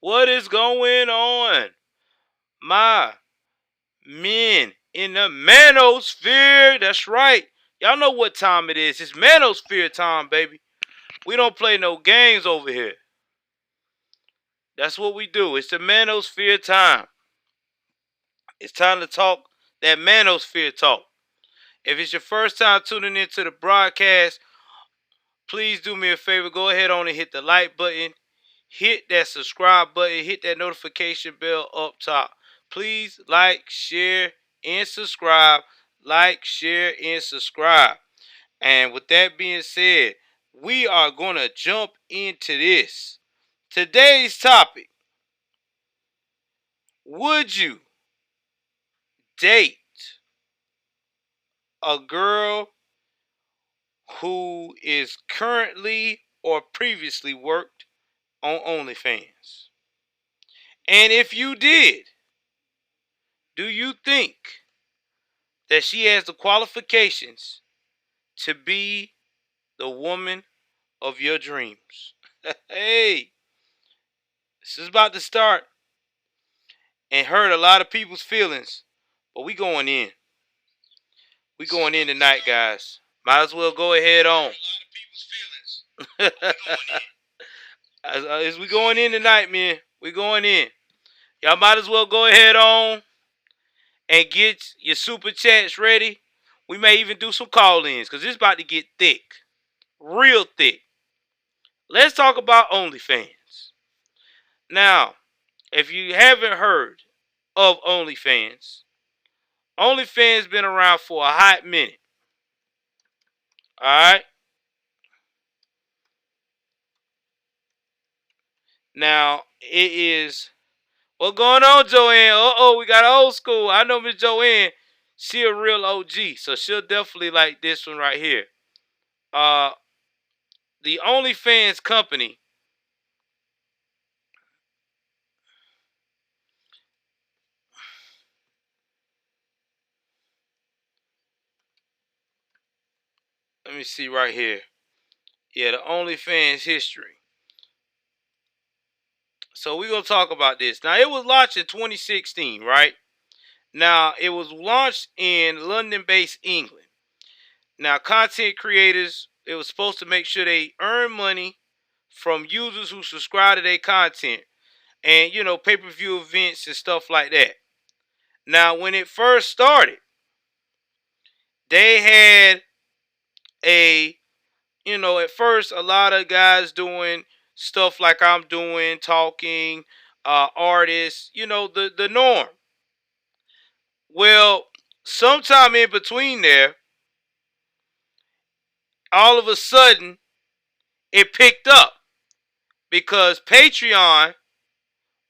What is going on? My men in the Manosphere. That's right. Y'all know what time it is. It's Manosphere time, baby. We don't play no games over here. That's what we do. It's the Manosphere time. It's time to talk that Manosphere talk. If it's your first time tuning into the broadcast, please do me a favor. Go ahead on and hit the like button. Hit that subscribe button. Hit that notification bell up top. Please like, share, and subscribe. Like, share, and subscribe. And with that being said, we are going to jump into this. Today's topic: would you date a girl who is currently or previously worked on OnlyFans? And if you did, do you think that she has the qualifications to be the woman of your dreams? Hey, this is about to start and hurt a lot of people's feelings, but we going in. We going in tonight, guys. Might as well go ahead on. As we going in tonight, man. We going in. Y'all might as well go ahead on and get your super chats ready. We may even do some call-ins because it's about to get thick. Real thick. Let's talk about OnlyFans. Now, if you haven't heard of OnlyFans, OnlyFans been around for a hot minute. Alright? Now, it is... What's going on, Joanne? Uh-oh, we got old school. I know Miss Joanne. She a real OG, so she'll definitely like this one right here. The OnlyFans company let me see right here. Yeah, the OnlyFans history. So we're going to talk about this. Now, it was launched in 2016, right? Now, it was launched in London-based England. Now, content creators, it was supposed to make sure they earn money from users who subscribe to their content and, pay-per-view events and stuff like that. Now, when it first started, they had at first a lot of guys doing stuff like I'm doing, talking, artists, the norm. Well, sometime in between there, all of a sudden, it picked up because Patreon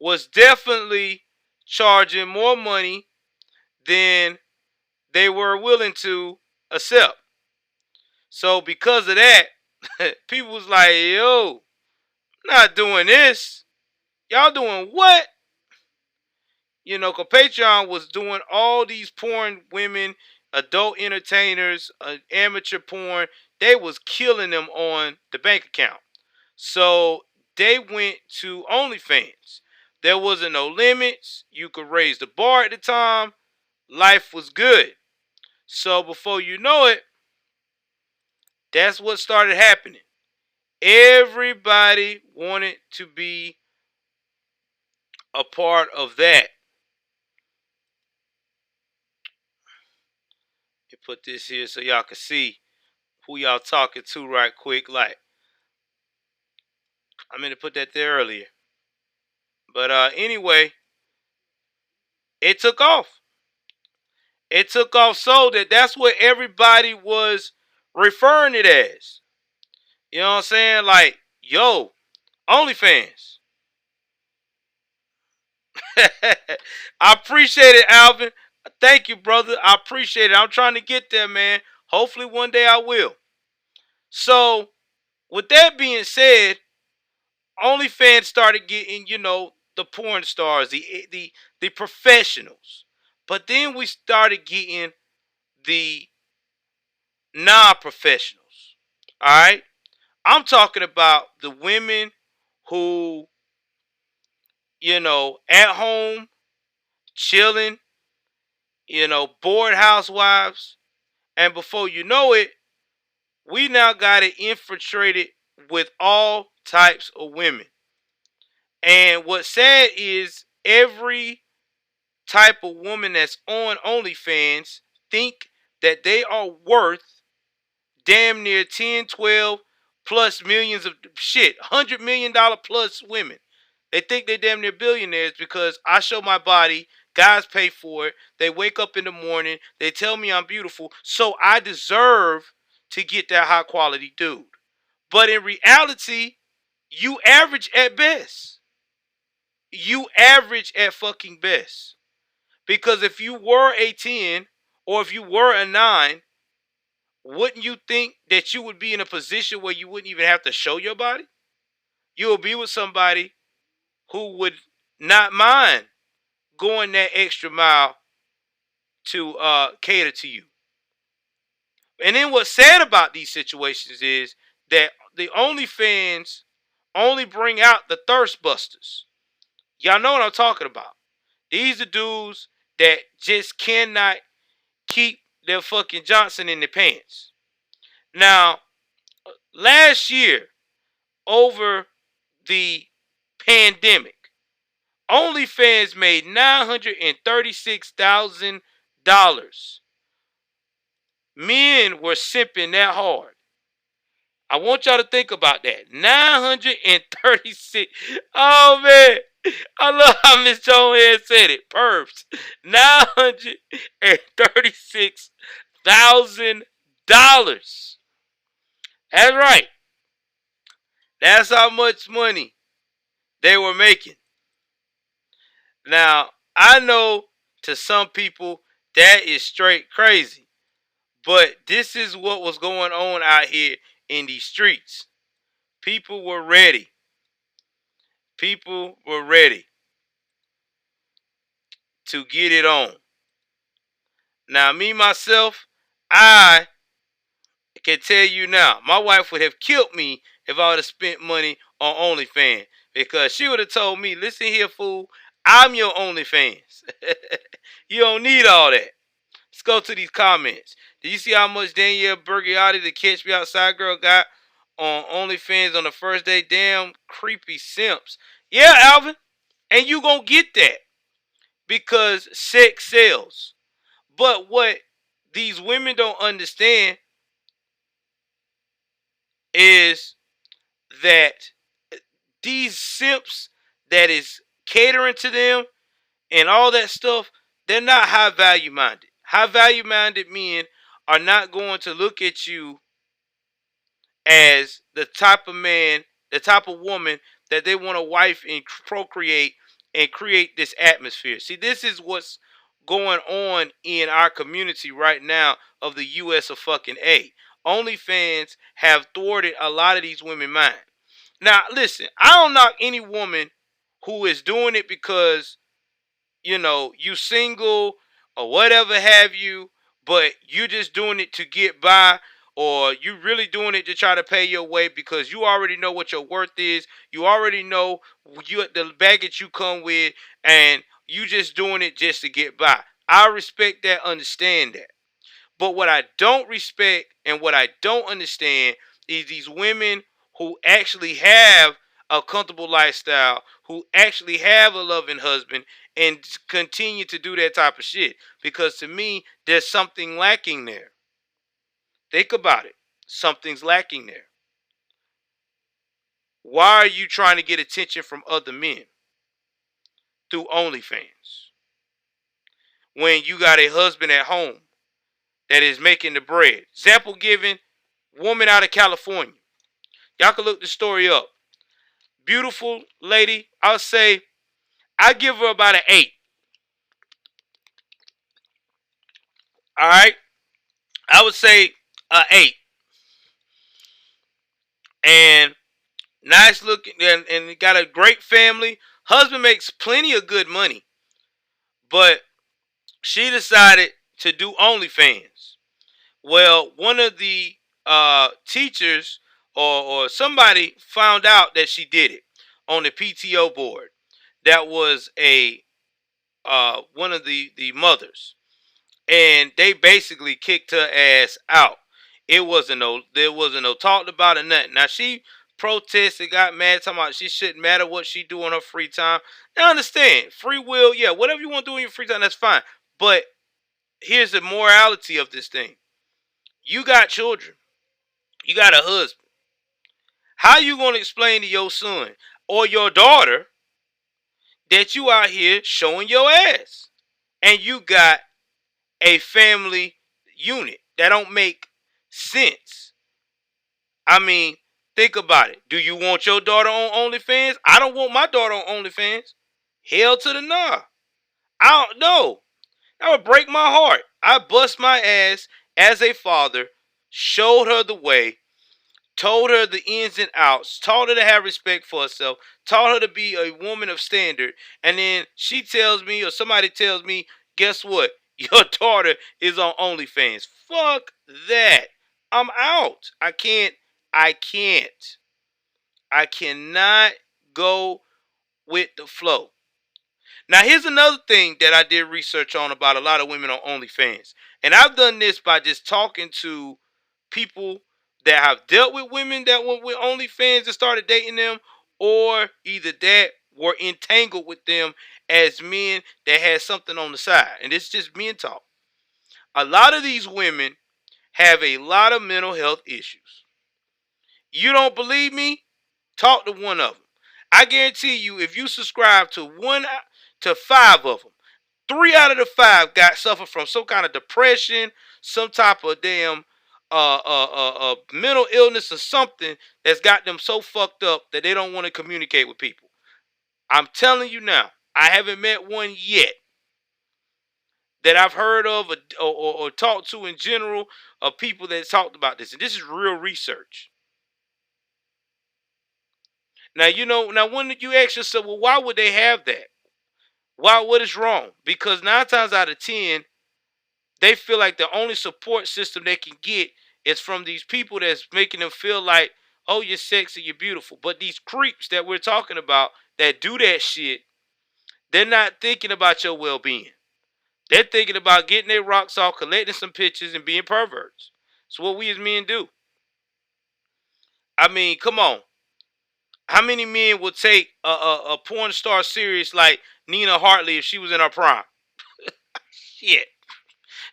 was definitely charging more money than they were willing to accept. So because of that, people was like, yo, not doing this. Y'all doing what? Because Patreon was doing all these porn women, adult entertainers, amateur porn. They was killing them on the bank account. So they went to OnlyFans. There wasn't no limits. You could raise the bar at the time. Life was good. So before you know it, that's what started happening. Everybody wanted to be a part of that. You put this here so y'all can see who y'all talking to right quick. Like, I meant to put that there earlier. But anyway, it took off. It took off so that's what everybody was referring it as. You know what I'm saying? Like, yo, OnlyFans. I appreciate it, Alvin. Thank you, brother. I appreciate it. I'm trying to get there, man. Hopefully one day I will. So, with that being said, OnlyFans started getting, the porn stars, the professionals. But then we started getting the non-professionals. All right? I'm talking about the women who at home, chilling, bored housewives. And before you know it, we now got it infiltrated with all types of women. And what's sad is every type of woman that's on OnlyFans think that they are worth damn near 10, 12 plus millions of shit, $100 million plus women. They think they damn near billionaires because I show my body, guys pay for it, they wake up in the morning, they tell me I'm beautiful, so I deserve to get that high quality dude. But in reality, you average at best. You average at fucking best. Because if you were a 10 or if you were a 9, wouldn't you think that you would be in a position where you wouldn't even have to show your body? You will be with somebody who would not mind going that extra mile to cater to you. And then what's sad about these situations is that the OnlyFans only bring out the thirst busters. Y'all know what I'm talking about. These are dudes that just cannot keep their fucking Johnson in their pants. Now, last year, over the pandemic, OnlyFans made $936,000. Men were simping that hard. I want y'all to think about that. 936. Oh man. I love how Miss Joanne said it. Perps. $936,000. That's right. That's how much money they were making. Now, I know to some people that is straight crazy. But this is what was going on out here in these streets. People were ready. People were ready to get it on. Now, me, myself, I can tell you now, my wife would have killed me if I would have spent money on OnlyFans. Because she would have told me, listen here, fool, I'm your OnlyFans. You don't need all that. Let's go to these comments. Did you see how much Danielle Bergiotti, the Catch Me Outside girl, got on OnlyFans on the first day? Damn creepy simps. Yeah, Alvin. And you gonna get that. Because sex sells. But what these women don't understand is that these simps that is catering to them and all that stuff, they're not high value minded. High value minded men are not going to look at you as the type of man, the type of woman that they want to wife and procreate and create this atmosphere. See, this is what's going on in our community right now of the US of fucking A. OnlyFans have thwarted a lot of these women's mind. Now, listen, I don't knock any woman who is doing it because, you single or whatever have you, but you just doing it to get by, or you really doing it to try to pay your way because you already know what your worth is. You already know the baggage you come with, and you just doing it just to get by. I respect that, understand that. But what I don't respect and what I don't understand is these women who actually have a comfortable lifestyle, who actually have a loving husband, and continue to do that type of shit. Because to me, there's something lacking there. Think about it. Something's lacking there. Why are you trying to get attention from other men through OnlyFans when you got a husband at home that is making the bread? Example given, woman out of California. Y'all can look the story up. Beautiful lady. I'll say I give her about an 8. All right. I would say an 8. And nice looking, and got a great family. Husband makes plenty of good money. But she decided to do OnlyFans. Well, one of the teachers or somebody found out that she did it on the PTO board. that was a one of the mothers, and they basically kicked her ass out. There wasn't no talked about it, nothing. Now she protested, got mad, talking about she shouldn't matter what she do on her free time. Now I understand, free will, yeah, whatever you want to do in your free time, that's fine. But here's the morality of this thing: you got children, you got a husband. How you gonna explain to your son or your daughter that you out here showing your ass and you got a family unit? That don't make sense. I mean, think about it. Do you want your daughter on OnlyFans? I don't want my daughter on OnlyFans. Hell to the nah. I don't know. That would break my heart. I bust my ass as a father, showed her the way, told her the ins and outs, taught her to have respect for herself, taught her to be a woman of standard, and then she tells me, or somebody tells me, guess what? Your daughter is on OnlyFans. Fuck that. I'm out. I can't. I cannot go with the flow. Now, here's another thing that I did research on about a lot of women on OnlyFans. And I've done this by just talking to people that have dealt with women that went with OnlyFans and started dating them, or either that were entangled with them as men that had something on the side. And it's just men talk. A lot of these women have a lot of mental health issues. You don't believe me? Talk to one of them. I guarantee you, if you subscribe to five of them, 3 out of the 5 got suffered from some kind of depression, some type of damn mental illness or something that's got them so fucked up that they don't want to communicate with people. I'm telling you now, I haven't met one yet that I've heard of or talked to in general of people that talked about this. And this is real research. Now, now when you ask yourself, well, why would they have that? What is wrong? Because 9 times out of 10, they feel like the only support system they can get is from these people that's making them feel like, oh, you're sexy, you're beautiful. But these creeps that we're talking about that do that shit, they're not thinking about your well-being. They're thinking about getting their rocks off, collecting some pictures, and being perverts. It's what we as men do. I mean, come on. How many men would take a porn star serious like Nina Hartley if she was in her prime? Shit.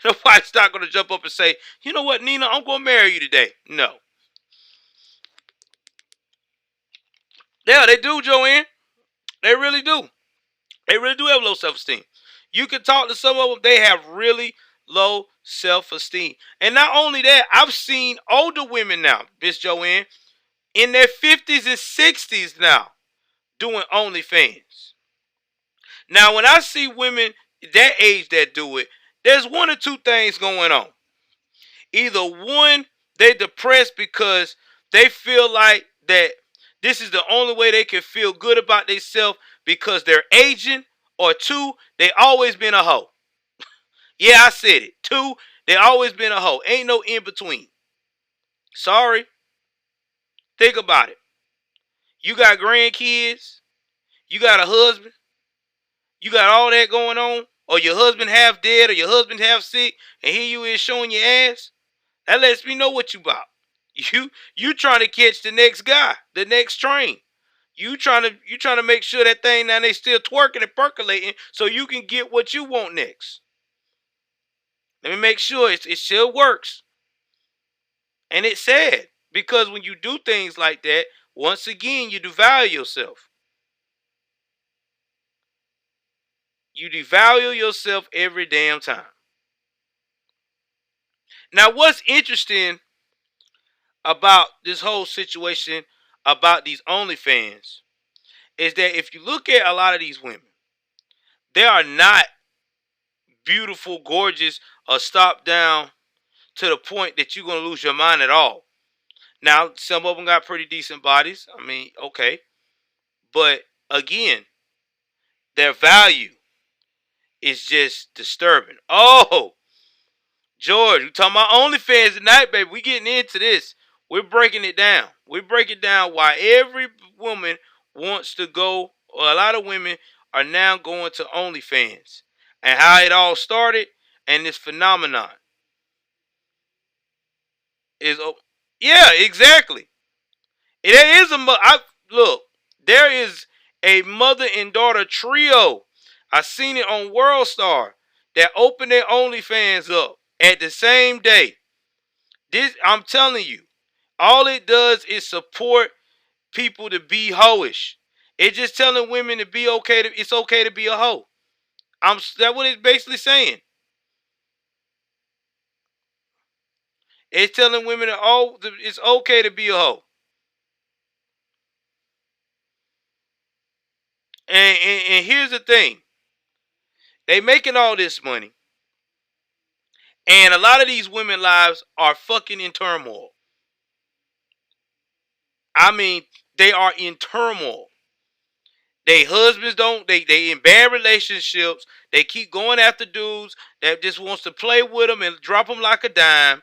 Nobody's not going to jump up and say, you know what, Nina, I'm going to marry you today. No. Yeah, they do, Joanne. They really do. They really do have low self-esteem. You can talk to some of them. They have really low self-esteem. And not only that, I've seen older women now, Miss Joanne, in their 50s and 60s now doing OnlyFans. Now, when I see women that age that do it, there's one or two things going on. Either one, they depressed because they feel like that this is the only way they can feel good about themselves because they're aging, or two, they always been a hoe. Yeah, I said it. Two, they always been a hoe. Ain't no in between. Sorry. Think about it. You got grandkids, you got a husband, you got all that going on, or your husband half dead, or your husband half sick, and here you is showing your ass. That lets me know what you about. You trying to catch the next guy, the next train. You trying to make sure that thing now they still twerking and percolating so you can get what you want next. Let me make sure it still works. And it's sad because when you do things like that, once again you devalue yourself. You devalue yourself every damn time. Now, what's interesting about this whole situation about these OnlyFans is that if you look at a lot of these women, they are not beautiful, gorgeous, or stopped down to the point that you're going to lose your mind at all. Now, some of them got pretty decent bodies. I mean, okay. But again, their value is just disturbing. Oh, George, we talking about OnlyFans tonight, baby. We getting into this. We're breaking it down. We break it down why every woman wants to go, or a lot of women are now going to OnlyFans. And how it all started and this phenomenon is, yeah, exactly. There is look, there is a mother and daughter trio. I seen it on World Star that opened their OnlyFans up at the same day. This, I'm telling you, all it does is support people to be hoish. It's just telling women to be okay. It's okay to be a hoe. That's what it's basically saying. It's telling women that, oh, it's okay to be a hoe. And here's the thing. They making all this money. And a lot of these women lives are fucking in turmoil. I mean, they are in turmoil. They husbands they in bad relationships. They keep going after dudes that just wants to play with them and drop them like a dime.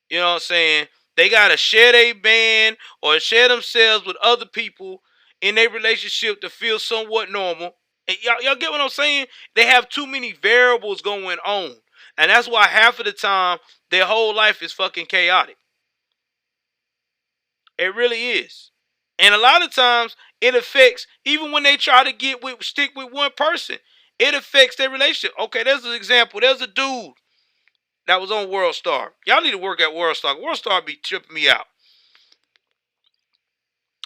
You know what I'm saying? They gotta share their man or share themselves with other people in their relationship to feel somewhat normal. And y'all get what I'm saying? They have too many variables going on. And that's why half of the time their whole life is fucking chaotic. It really is. And a lot of times it affects, even when they try to stick with one person, it affects their relationship. Okay, there's an example. There's a dude that was on World Star. Y'all need to work at World Star. World Star be tripping me out.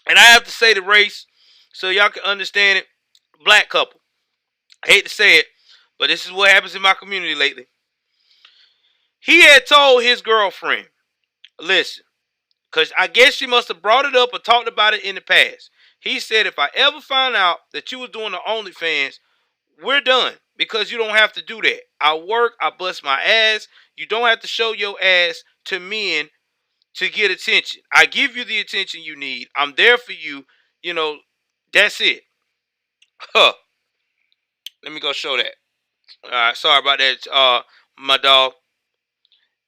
And I have to say the race so y'all can understand it. Black couple. I hate to say it, but this is what happens in my community lately. He had told his girlfriend, listen, because I guess she must have brought it up or talked about it in the past. He said, if I ever find out that you was doing the OnlyFans, we're done. Because you don't have to do that. I work, I bust my ass. You don't have to show your ass to men to get attention. I give you the attention you need. I'm there for you. You know, that's it. Huh. Let me go show that. All right, sorry about that, my dog.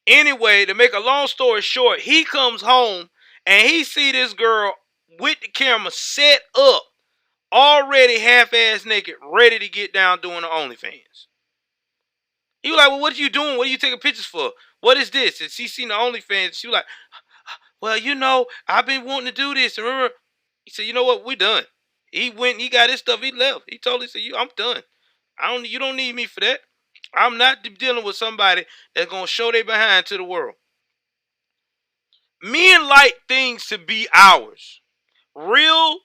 Anyway, to make a long story short, he comes home and he see this girl with the camera set up, already half-ass naked, ready to get down doing the OnlyFans. He was like, well, what are you doing? What are you taking pictures for? What is this? And she seen the OnlyFans. She was like, well, you know, I've been wanting to do this. Remember? He said, you know what? We're done. He went and he got his stuff. He left. He told he said, I'm done. You don't need me for that. I'm not dealing with somebody that's gonna show their behind to the world. Men like things to be ours. Real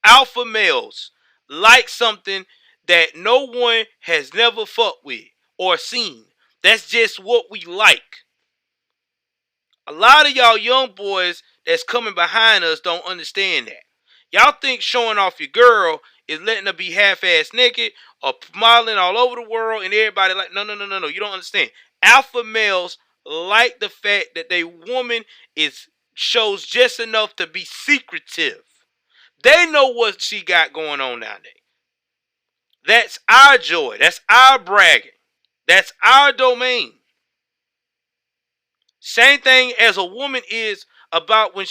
alpha males like something that no one has never fucked with or seen. That's just what we like. A lot of y'all young boys that's coming behind us don't understand that. Y'all think showing off your girl is letting her be half-ass naked or modeling all over the world and everybody like, no. You don't understand. Alpha males like the fact that they woman shows just enough to be secretive. They know what she got going on nowadays. That's our joy. That's our bragging. That's our domain. Same thing as a woman is about when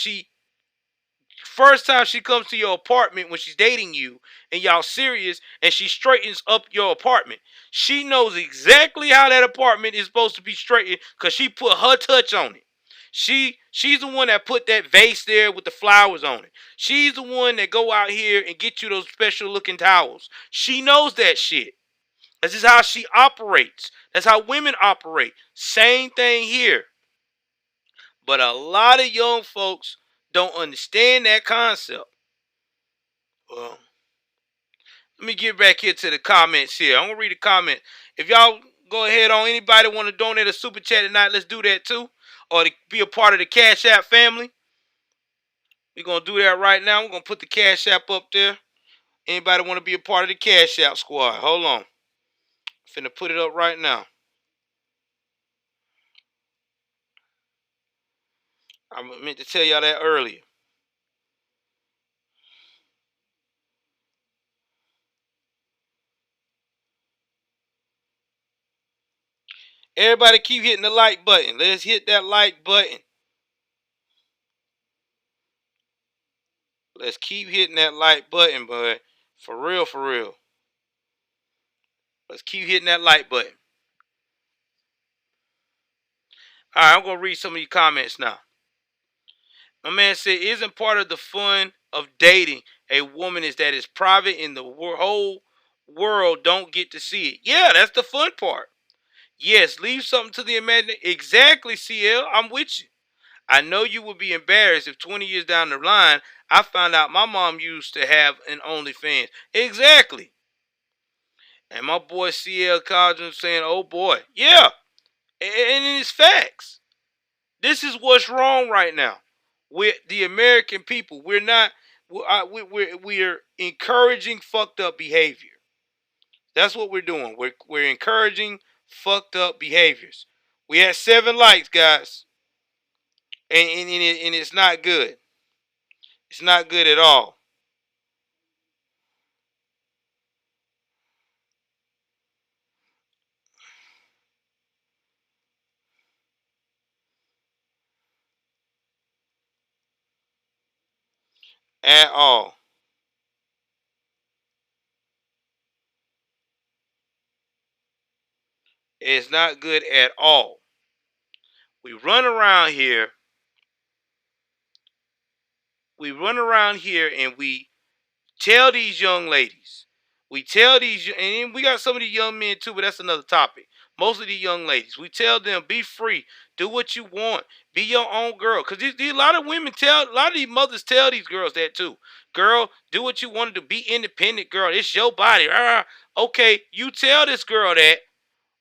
first time she comes to your apartment when she's dating you and y'all serious and she straightens up your apartment. She knows exactly how that apartment is supposed to be straightened because she put her touch on it. She's the one that put that vase there with the flowers on it. She's the one that go out here and get you those special looking towels. She knows that shit. This is how she operates. That's how women operate. Same thing here. But a lot of young folks don't understand that concept. Well, let me get back here to the comments here. I'm going to read the comment. If y'all go ahead on anybody want to donate a super chat tonight, let's do that too. Or to be a part of the Cash App family. We're going to do that right now. We're going to put the Cash App up there. Anybody want to be a part of the Cash App squad? Hold on. Finna put it up right now. I meant to tell y'all that earlier. Everybody keep hitting the like button. Let's hit that like button. Let's keep hitting that like button, bud. For real, for real. Let's keep hitting that like button. All right, I'm going to read some of your comments now. My man said, isn't part of the fun of dating a woman is that it's private and the whole world don't get to see it? Yeah, that's the fun part. Yes, leave something to the imagination. Exactly, CL. I'm with you. I know you would be embarrassed if 20 years down the line, I found out my mom used to have an OnlyFans. Exactly. And my boy CL Codron saying, oh boy. Yeah. And it's facts. This is what's wrong right now with the American people. We're encouraging fucked up behavior. That's what we're doing. We're encouraging fucked up behaviors. We had 7 likes, guys, and it's not good. It's not good at all. At all. It's not good at all. We run around here. We run around here and we tell these young ladies. We tell these, and we got some of the young men too, but that's another topic. Most of the young ladies, we tell them, be free, do what you want, be your own girl. Because a lot of women tell, a lot of these mothers tell these girls that too. Girl, do what you want to do, be independent, girl. It's your body. Okay, you tell this girl that.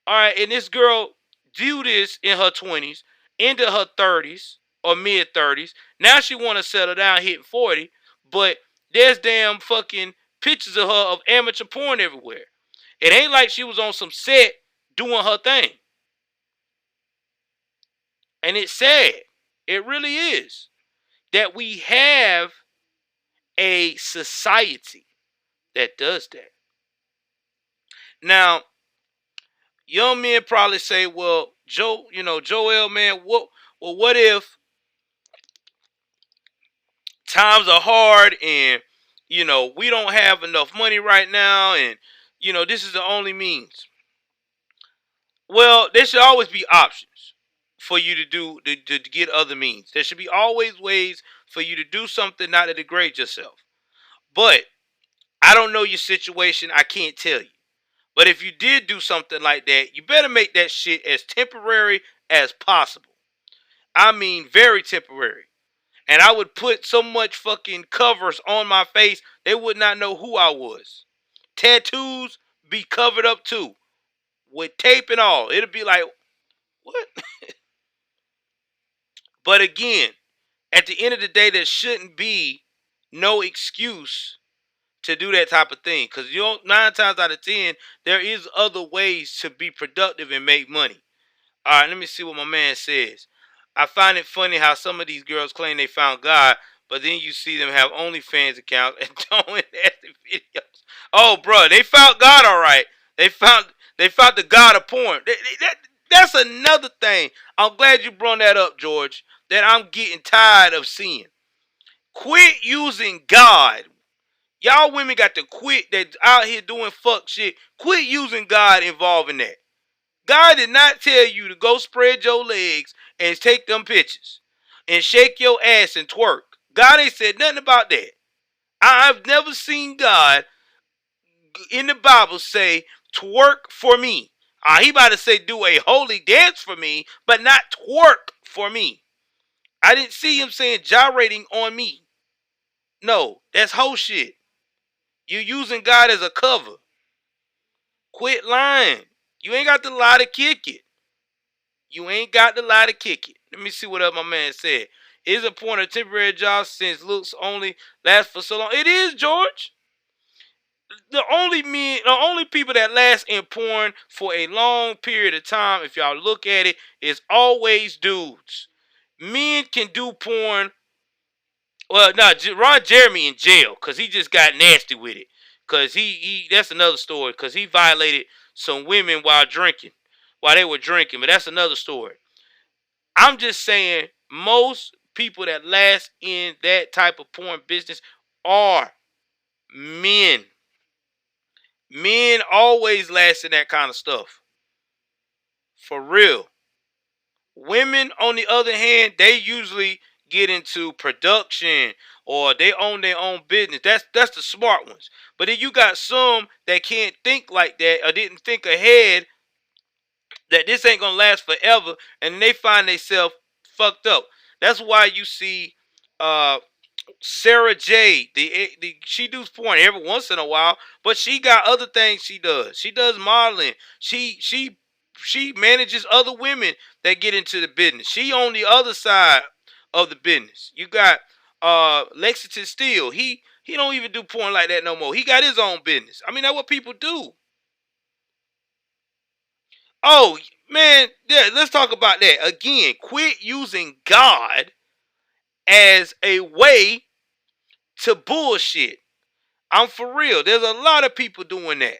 All right, and this girl do this in her 20s, into her 30s or mid 30s. Now she want to settle down, hitting 40, but there's damn fucking pictures of her of amateur porn everywhere. It ain't like she was on some set doing her thing. And it's sad. It really is. That we have a society that does that. Now, young men probably say, well, Joel, man, what if times are hard and, we don't have enough money right now and, this is the only means? Well, there should always be options for you to do to get other means. There should be always ways for you to do something not to degrade yourself. But I don't know your situation. I can't tell you. But if you did do something like that, you better make that shit as temporary as possible. I mean, very temporary. And I would put so much fucking covers on my face, they would not know who I was. Tattoos be covered up too, with tape and all. It'll be like, what? But again, at the end of the day, there shouldn't be no excuse to do that type of thing. Because 9 times out of 10, there is other ways to be productive and make money. All right, let me see what my man says. I find it funny how some of these girls claim they found God, but then you see them have OnlyFans accounts and doing nasty videos. Oh, bro, they found God, all right. They found the God of porn. That's another thing. I'm glad you brought that up, George, that I'm getting tired of seeing. Quit using God. Y'all women got to quit that out here doing fuck shit. Quit using God involved in that. God did not tell you to go spread your legs and take them pictures and shake your ass and twerk. God ain't said nothing about that. I've never seen God in the Bible say twerk for me. He about to say do a holy dance for me, but not twerk for me. I didn't see him saying gyrating on me. No, that's whole shit. You using God as a cover. Quit lying. You ain't got to lie to kick it. You ain't got to lie to kick it. Let me see what up my man said. Is a point of temporary job since looks only last for so long? It is, George. The only people that last in porn for a long period of time, if y'all look at it, is always dudes. Men can do porn. Well, no, Ron Jeremy in jail because he just got nasty with it. Because he that's another story. Because he violated some women while they were drinking. But that's another story. I'm just saying most people that last in that type of porn business are men. Men always last in that kind of stuff. For real. Women, on the other hand, they usually get into production or they own their own business. That's the smart ones. But then you got some that can't think like that or didn't think ahead that this ain't gonna last forever, and they find themselves fucked up. That's why you see uh Sarah J. The she does porn every once in a while, but she got other things she does. She does modeling. She manages other women that get into the business. She on the other side of the business. You got Lexington Steele. He don't even do porn like that no more. He got his own business. I mean, that's what people do. Oh man, yeah, let's talk about that. Again, quit using God as a way to bullshit. I'm for real. There's a lot of people doing that.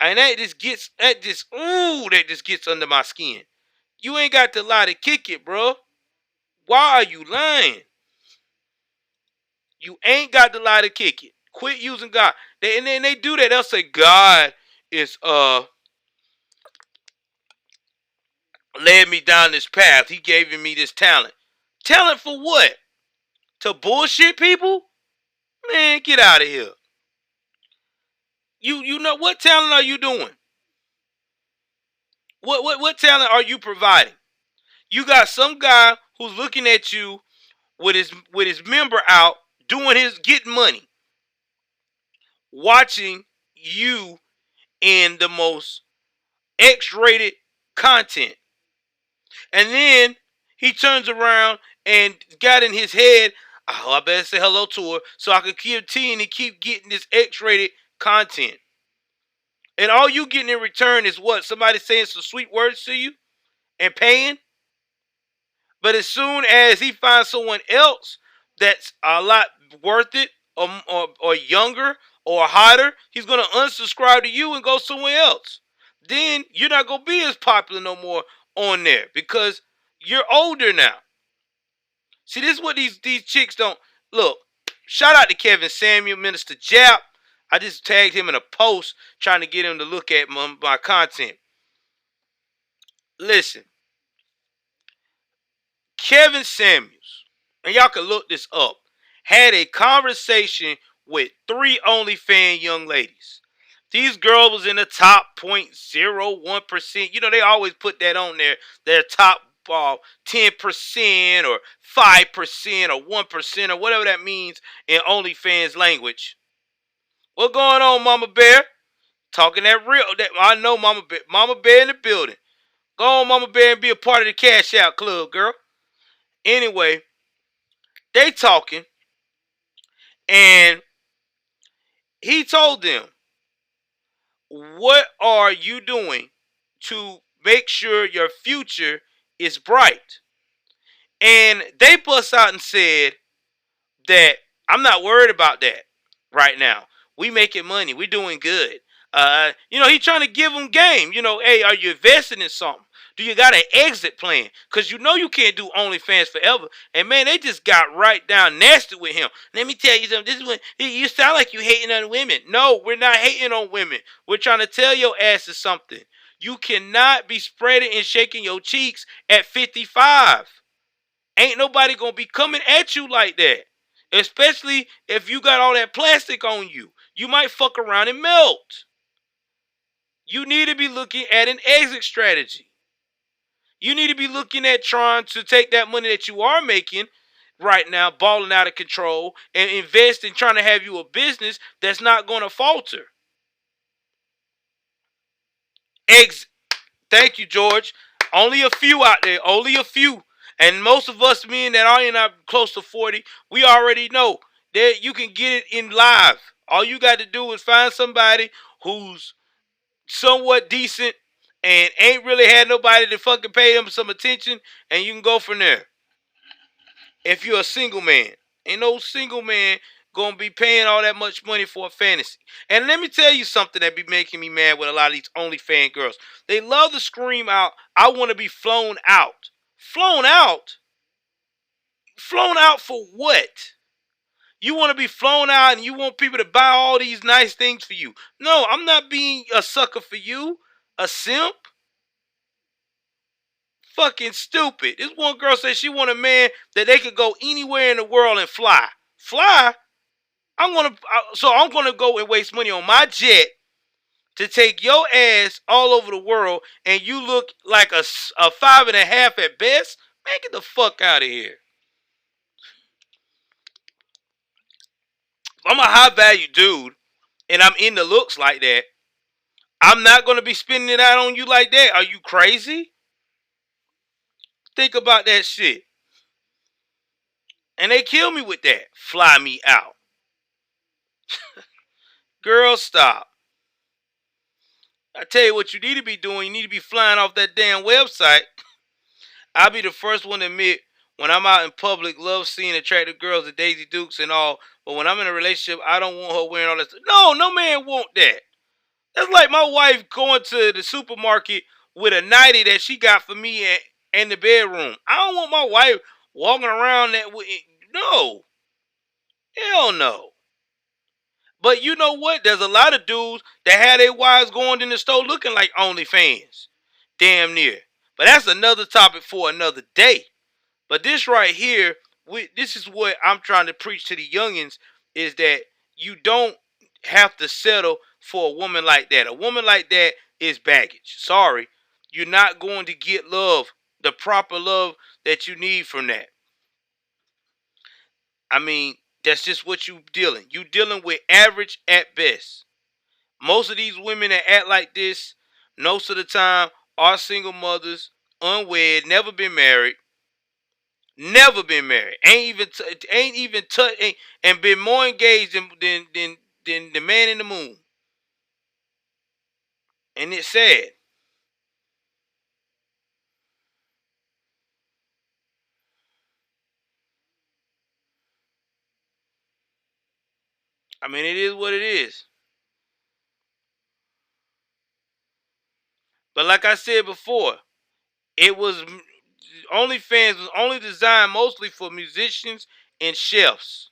And that just gets under my skin. You ain't got to lie to kick it, bro. Why are you lying? You ain't got to lie to kick it. Quit using God. And then they do that. They'll say God is led me down this path. He gave me this talent. Talent for what? To bullshit people? Man, get out of here. You know what talent are you doing? What talent are you providing? You got some guy who's looking at you with his member out, doing his getting money, watching you in the most X-rated content. And then he turns around and got in his head, oh, I better say hello to her so I can continue to keep getting this X-rated content. And all you getting in return is what? Somebody saying some sweet words to you and paying? But as soon as he finds someone else that's a lot worth it or younger or hotter, he's going to unsubscribe to you and go somewhere else. Then you're not going to be as popular no more on there because you're older now. See, this is what these chicks don't... Look, shout out to Kevin Samuel, Minister Jap. I just tagged him in a post trying to get him to look at my content. Listen, Kevin Samuels, and y'all can look this up, had a conversation with 3 OnlyFans young ladies. These girls was in the top 0.01%. You know, they always put that on there. Their top 10% or 5% or 1% or whatever that means in OnlyFans language. What going on, Mama Bear? Talking that real. That I know, Mama Bear in the building. Go on, Mama Bear, and be a part of the Cash Out Club, girl. Anyway, they talking, and he told them, what are you doing to make sure your future is bright? And they bust out and said that I'm not worried about that right now. We making money. We doing good. He trying to give them game. Hey, are you investing in something? Do you got an exit plan? Because you can't do OnlyFans forever. And man, they just got right down nasty with him. Let me tell you something. This is when you sound like you hating on women. No, we're not hating on women. We're trying to tell your asses something. You cannot be spreading and shaking your cheeks at 55. Ain't nobody gonna be coming at you like that. Especially if you got all that plastic on you. You might fuck around and melt. You need to be looking at an exit strategy. You need to be looking at trying to take that money that you are making right now, balling out of control, and invest in trying to have you a business that's not going to falter. Thank you, George. Only a few out there. Only a few. And most of us men that are in our close to 40, we already know that you can get it in live. All you got to do is find somebody who's somewhat decent and ain't really had nobody to fucking pay them some attention, and you can go from there. If you're a single man, ain't no single man gonna be paying all that much money for a fantasy. And let me tell you something that be making me mad with a lot of these OnlyFans girls. They love to scream out, I want to be flown out. Flown out? Flown out for what? You want to be flown out and you want people to buy all these nice things for you. No, I'm not being a sucker for you. A simp. Fucking stupid. This one girl said she want a man that they could go anywhere in the world and fly. Fly? I'm gonna go and waste money on my jet to take your ass all over the world and you look like a 5.5 at best. Man, get the fuck out of here. If I'm a high value dude and I'm into looks like that, I'm not gonna be spending it out on you like that. Are you crazy? Think about that shit. And they kill me with that. Fly me out. Girl, stop. I tell you what you need to be doing. You need to be flying off that damn website. I'll be the first one to admit when I'm out in public, love seeing attractive girls and Daisy Dukes and all. But when I'm in a relationship, I don't want her wearing all that stuff. No, no man want that. That's like my wife going to the supermarket with a nightie that she got for me in the bedroom. I don't want my wife walking around that with. No. Hell no. But you know what? There's a lot of dudes that have their wives going in the store looking like OnlyFans. Damn near. But that's another topic for another day. But this right here, this is what I'm trying to preach to the youngins, is that you don't have to settle for a woman like that. A woman like that is baggage. Sorry. You're not going to get love, the proper love that you need from that. I mean, that's just what you dealing. You dealing with average at best. Most of these women that act like this, most of the time, are single mothers, unwed, never been married, ain't even touched, and been more engaged than the man in the moon. And it's sad. I mean, it is what it is. But like I said before, it was OnlyFans was only designed mostly for musicians and chefs,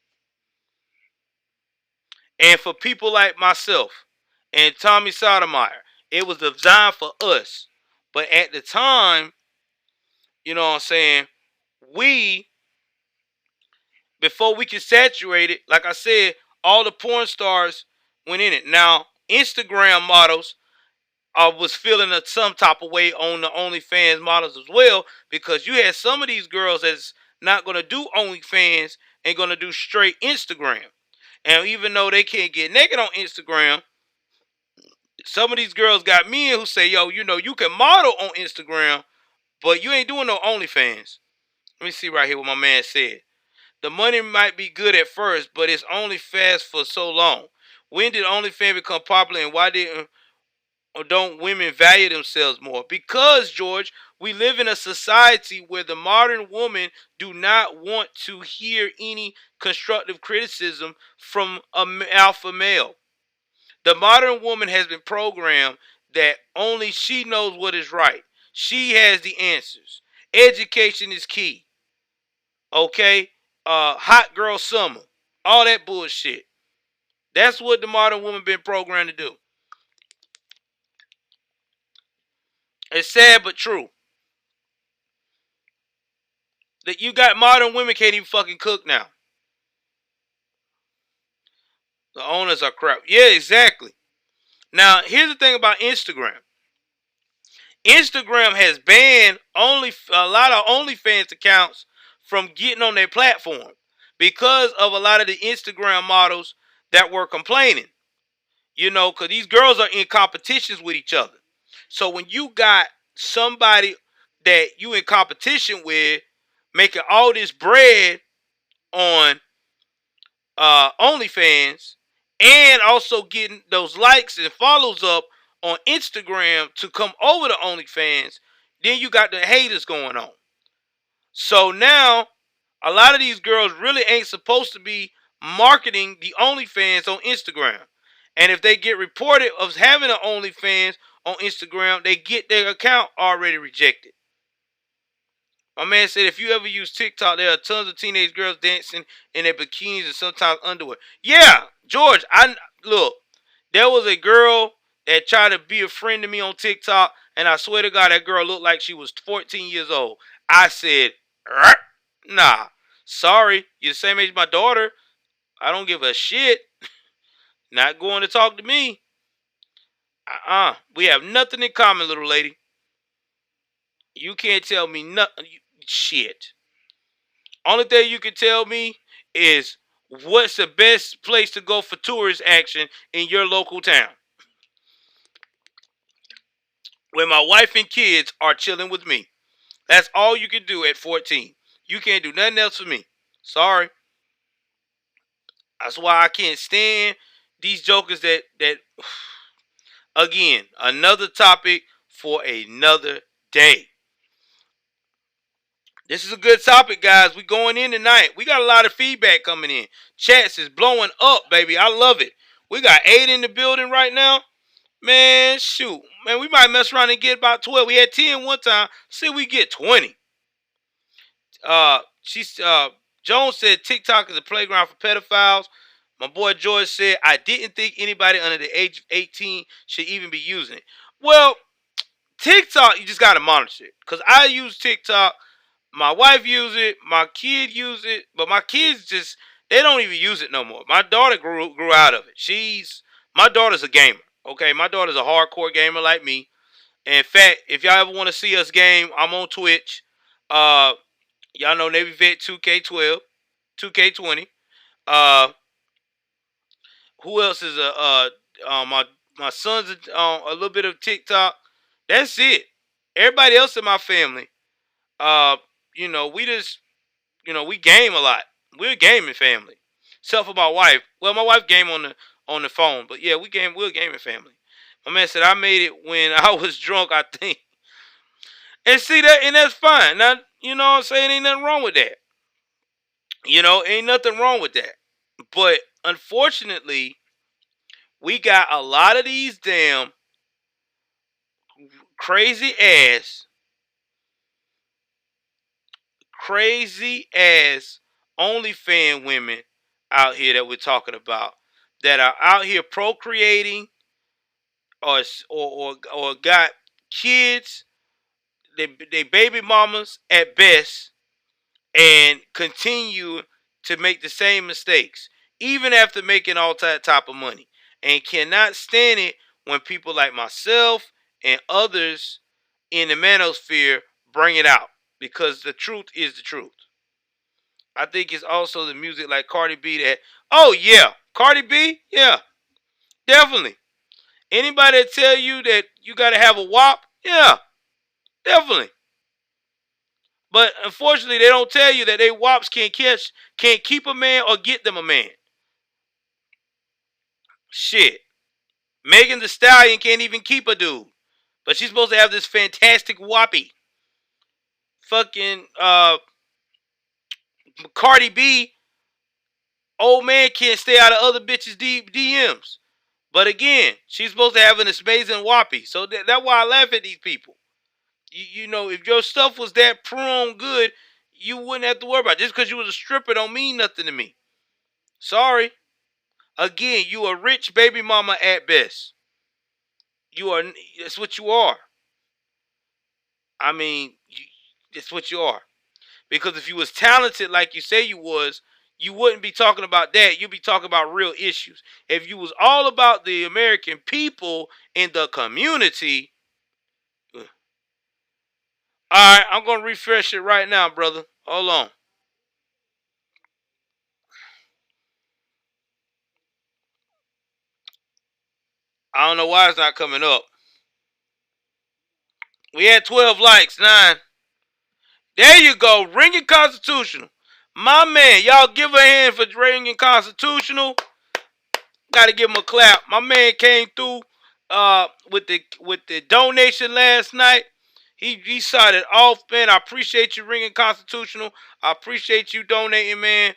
and for people like myself and Tommy Sotomayor. It was designed for us. But at the time, you know what I'm saying, we, before we could saturate it, like I said, all the porn stars went in it. Now, Instagram models was feeling some type of way on the OnlyFans models as well, because you had some of these girls that's not going to do OnlyFans and going to do straight Instagram. And even though they can't get naked on Instagram, some of these girls got men who say, yo, you know, you can model on Instagram, but you ain't doing no OnlyFans. Let me see right here what my man said. The money might be good at first, but it's only fast for so long. When did OnlyFans become popular, and why didn't or don't women value themselves more? Because, George, we live in a society where the modern woman do not want to hear any constructive criticism from an alpha male. The modern woman has been programmed that only she knows what is right. She has the answers. Education is key. Okay? Hot girl summer. All that bullshit. That's what the modern woman been programmed to do. It's sad but true. That you got modern women can't even fucking cook now. The owners are crap. Yeah, exactly. Now, here's the thing about Instagram. Instagram has banned only a lot of OnlyFans accounts from getting on their platform because of a lot of the Instagram models that were complaining. You know, because these girls are in competitions with each other. So when you got somebody that you in competition with making all this bread on OnlyFans and also getting those likes and follows up on Instagram to come over to OnlyFans, then you got the haters going on. So now a lot of these girls really ain't supposed to be marketing the OnlyFans on Instagram. And if they get reported of having an OnlyFans on Instagram, they get their account already rejected. My man said if you ever use TikTok, there are tons of teenage girls dancing in their bikinis and sometimes underwear. Yeah, George, I look. There was a girl that tried to be a friend to me on TikTok, and I swear to God, that girl looked like she was 14 years old. I said, nah, sorry, you're the same age as my daughter. I don't give a shit. Not going to talk to me. We have nothing in common, little lady. You can't tell me nothing. Shit. Only thing you can tell me is what's the best place to go for tourist action in your local town where my wife and kids are chilling with me. That's all you can do at 14. You can't do nothing else for me. Sorry. That's why I can't stand these jokers that again, another topic for another day. This is a good topic, guys. We going in tonight. We got a lot of feedback coming in. Chats is blowing up, baby. I love it. We got 8 in the building right now. Man, shoot. Man, we might mess around and get about 12. We had 10 one time. See if we get 20. She's Jones said TikTok is a playground for pedophiles. My boy George said I didn't think anybody under the age of 18 should even be using it. Well, TikTok, you just gotta monitor it. Cause I use TikTok. My wife use it. My kid use it. But my kids just they don't even use it no more. My daughter grew out of it. My daughter's a gamer. Okay, my daughter's a hardcore gamer like me. And in fact, if y'all ever want to see us game, I'm on Twitch. Y'all know Navy Vet 2K12, 2K20. Uh, who else is my son's a little bit of TikTok. That's it. Everybody else in my family, uh, we just we game a lot. We're a gaming family. Except for my wife. Well, my wife game on the phone, but yeah, we're a gaming family. My man said I made it when I was drunk, I think. And see that, and that's fine. Now, you know what I'm saying? Ain't nothing wrong with that. Ain't nothing wrong with that. But unfortunately, we got a lot of these damn crazy ass, crazy ass OnlyFans women out here that we're talking about that are out here procreating or got kids, they baby mamas at best, and continue to make the same mistakes, even after making all that type of money, and cannot stand it when people like myself and others in the manosphere bring it out, because the truth is the truth. I think it's also the music like Cardi B that, oh yeah, Cardi B, yeah, definitely. Anybody that tell you that you got to have a WAP, yeah, definitely. But unfortunately, they don't tell you that they WAPs can't keep a man or get them a man. Shit. Megan the Stallion can't even keep a dude. But she's supposed to have this fantastic whoppy. Fucking Cardi B, old man can't stay out of other bitches' DMs. But again, she's supposed to have an amazing whoppy. So that's why I laugh at these people. If your stuff was that prone good, you wouldn't have to worry about it. Just because you was a stripper don't mean nothing to me. Sorry. Again, you a rich baby mama at best. That's what you are. I mean, that's what you are. Because if you was talented like you say you was, you wouldn't be talking about that. You'd be talking about real issues. If you was all about the American people in the community, all right, I'm going to refresh it right now, brother. Hold on. I don't know why it's not coming up. We had 12 likes, 9. There you go. Ringing Constitutional. My man, y'all give a hand for Ringing Constitutional. Got to give him a clap. My man came through with the donation last night. He started off, man. I appreciate you, Ringing Constitutional. I appreciate you donating, man,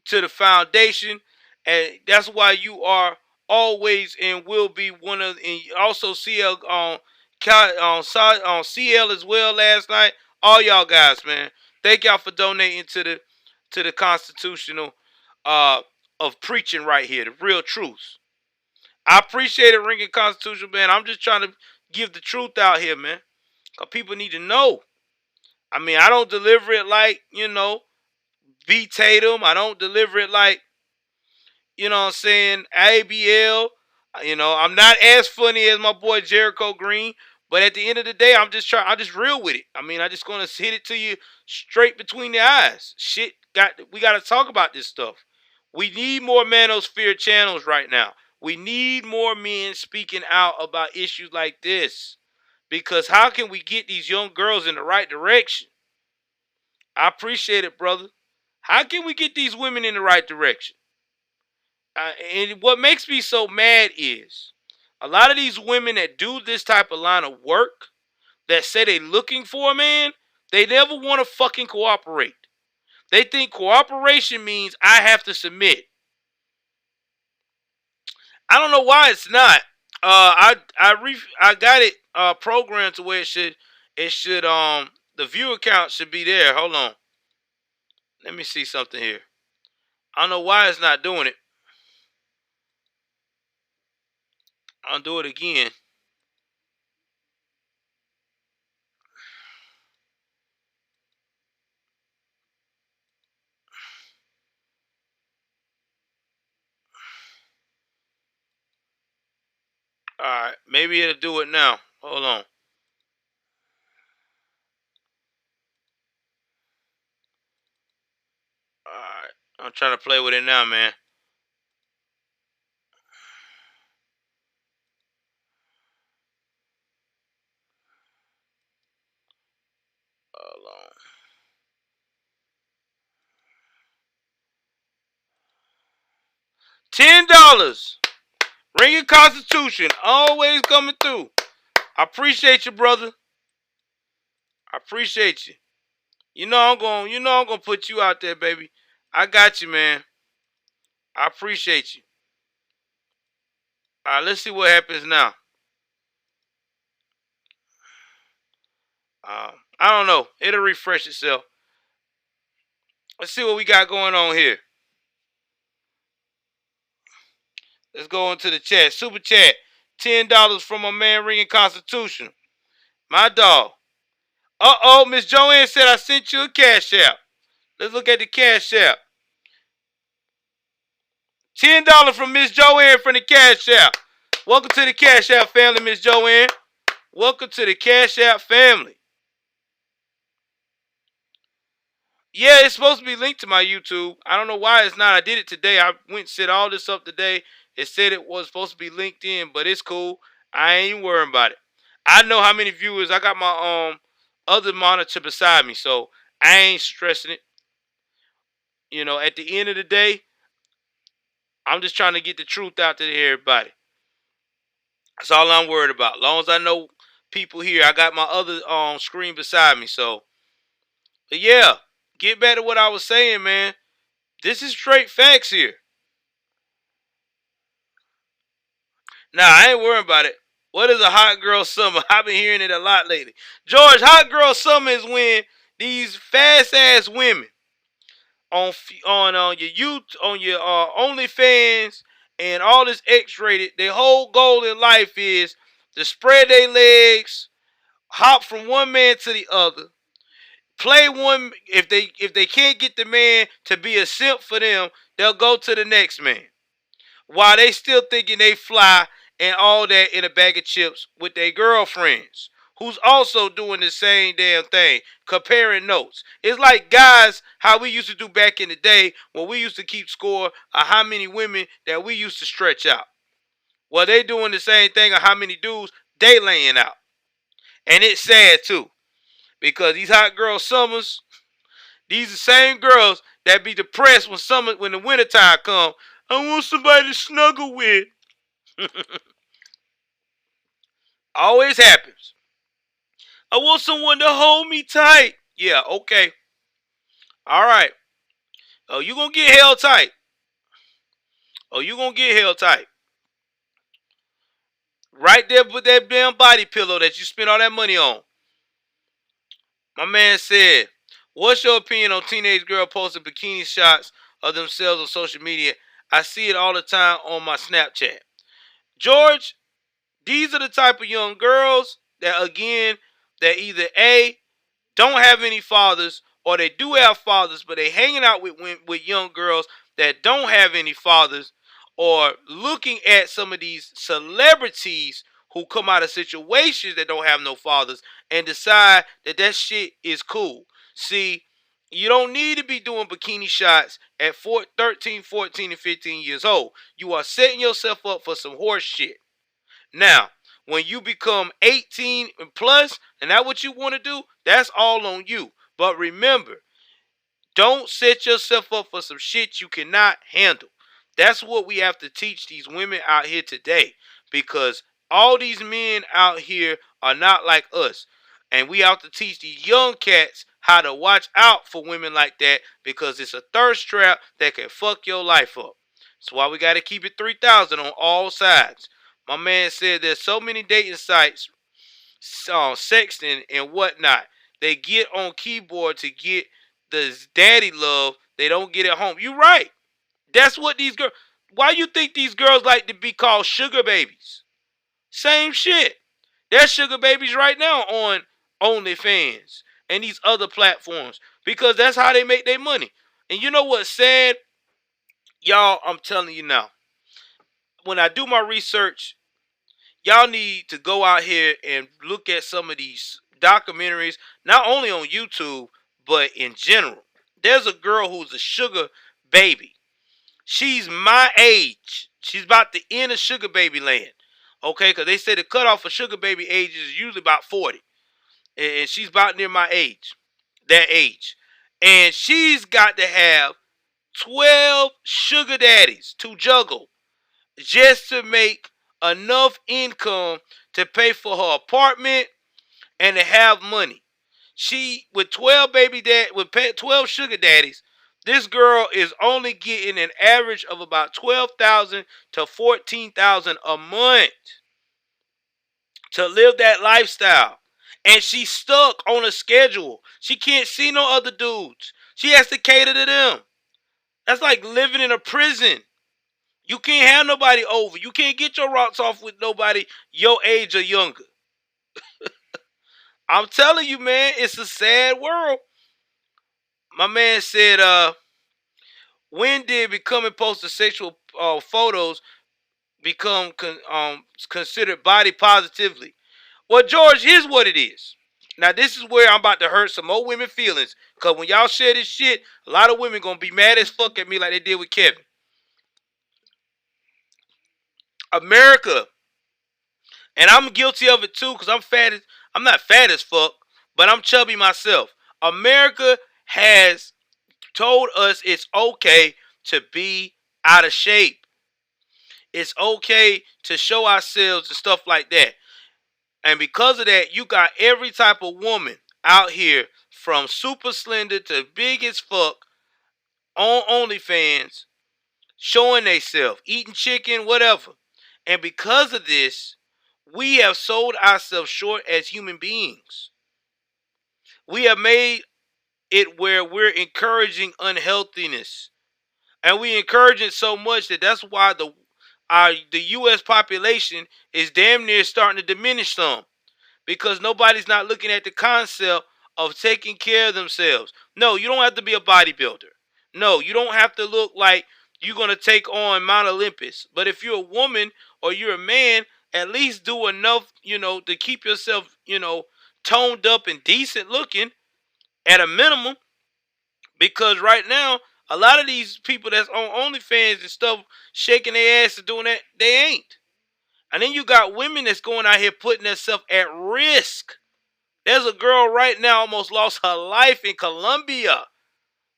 to the foundation, and that's why you are always and will be one of. And also CL on CL as well last night. All y'all guys, man. Thank y'all for donating to the constitutional of preaching right here, the real truth. I appreciate it, Ringing Constitutional, man. I'm just trying to give the truth out here, man. Because people need to know. I mean, I don't deliver it like, B. Tatum. I don't deliver it like, what I'm saying, ABL. I'm not as funny as my boy Jericho Green. But at the end of the day, I'm just real with it. I mean, I just gonna hit it to you straight between the eyes. We gotta talk about this stuff. We need more Manosphere channels right now. We need more men speaking out about issues like this. Because how can we get these young girls in the right direction? I appreciate it, brother. How can we get these women in the right direction? And what makes me so mad is a lot of these women that do this type of line of work that say they looking for a man, they never want to fucking cooperate. They think cooperation means I have to submit. I don't know why it's not. I got it programmed to where it should the view account should be there. Hold on. Let me see something here. I don't know why it's not doing it. I'll do it again. Alright, maybe it'll do it now. Hold on. Alright. I'm trying to play with it now, man. Hold on. $10. Ring your Constitution. Always coming through. I appreciate you, brother. I appreciate you. I'm gonna put you out there, baby. I got you, man. I appreciate you. Alright, let's see what happens now. I don't know. It'll refresh itself. Let's see what we got going on here. Let's go into the chat. Super chat. $10 from my man Ringing Constitution. My dog. Uh-oh, Miss Joanne said I sent you a cash app. Let's look at the cash app. $10 from Miss Joanne from the cash app. Welcome to the cash app family, Miss Joanne. Welcome to the cash app family. Yeah, it's supposed to be linked to my YouTube. I don't know why it's not. I did it today. I went and set all this up today. It said it was supposed to be linked in, but it's cool. I ain't worrying about it. I know how many viewers. I got my other monitor beside me, so I ain't stressing it. At the end of the day, I'm just trying to get the truth out to everybody. That's all I'm worried about. As long as I know people here, I got my other screen beside me. So, but yeah, get back to what I was saying, man. This is straight facts here. Nah, I ain't worrying about it. What is a hot girl summer? I've been hearing it a lot lately. George, hot girl summer is when these fast ass women on your OnlyFans and all this X-rated. Their whole goal in life is to spread their legs, hop from one man to the other, play one. If they can't get the man to be a simp for them, they'll go to the next man. While they still thinking they fly and all that in a bag of chips with their girlfriends, who's also doing the same damn thing, comparing notes. It's like guys, how we used to do back in the day when we used to keep score of how many women that we used to stretch out. Well, they doing the same thing of how many dudes they laying out. And it's sad too. Because these hot girl summers, these the same girls that be depressed when the wintertime come. I want somebody to snuggle with. Always happens. I want someone to hold me tight. Yeah, okay. All right. Oh, you gonna get held tight. Oh, you gonna get held tight. Right there with that damn body pillow that you spent all that money on. My man said, what's your opinion on teenage girl posting bikini shots of themselves on social media? I see it all the time on my Snapchat. George, these are the type of young girls that, again, that either A, don't have any fathers, or they do have fathers, but they hanging out with young girls that don't have any fathers, or looking at some of these celebrities who come out of situations that don't have no fathers and decide that that shit is cool. See, you don't need to be doing bikini shots at 13, 14, and 15 years old. You are setting yourself up for some horse shit. Now, when you become 18 and plus, and that's what you want to do, that's all on you. But remember, don't set yourself up for some shit you cannot handle. That's what we have to teach these women out here today. Because all these men out here are not like us. And we have to teach these young cats how to watch out for women like that, because it's a thirst trap that can fuck your life up. That's why we got to keep it 3,000 on all sides. My man said there's so many dating sites, sexting and whatnot. They get on keyboard to get the daddy love they don't get at home. You right. That's what these girls. Why you think these girls like to be called sugar babies? Same shit. They're sugar babies right now on OnlyFans and these other platforms, because that's how they make their money. And you know what's sad? Y'all, I'm telling you now. When I do my research, y'all need to go out here and look at some of these documentaries, not only on YouTube, but in general. There's a girl who's a sugar baby. She's my age. She's about to end of sugar baby land. Okay, because they say the cutoff for sugar baby age is usually about 40. And she's about near my age. That age. And she's got to have 12 sugar daddies to juggle just to make enough income to pay for her apartment and to have money. She, with 12 12 sugar daddies, this girl is only getting an average of about 12,000 to 14,000 a month to live that lifestyle. And she's stuck on a schedule. She can't see no other dudes. She has to cater to them. That's like living in a prison. You can't have nobody over. You can't get your rocks off with nobody your age or younger. I'm telling you, man, it's a sad world. My man said, when did becoming posting sexual photos become considered body positively? Well, George, here's what it is. Now, this is where I'm about to hurt some more women feelings. Because when y'all share this shit, a lot of women going to be mad as fuck at me like they did with Kevin. America, and I'm guilty of it too, because I'm not fat as fuck, but I'm chubby myself. America has told us it's okay to be out of shape. It's okay to show ourselves and stuff like that. And because of that, you got every type of woman out here, from super slender to big as fuck, on OnlyFans, showing themselves, eating chicken, whatever. And because of this, we have sold ourselves short as human beings. We have made it where we're encouraging unhealthiness. And we encourage it so much that that's why the U.S. population is damn near starting to diminish some. Because nobody's not looking at the concept of taking care of themselves. No, you don't have to be a bodybuilder. No, you don't have to look like you're going to take on Mount Olympus. But if you're a woman or you're a man, at least do enough, to keep yourself, toned up and decent looking at a minimum. Because right now, a lot of these people that's on OnlyFans and stuff, shaking their ass and doing that, they ain't. And then you got women that's going out here putting themselves at risk. There's a girl right now almost lost her life in Colombia.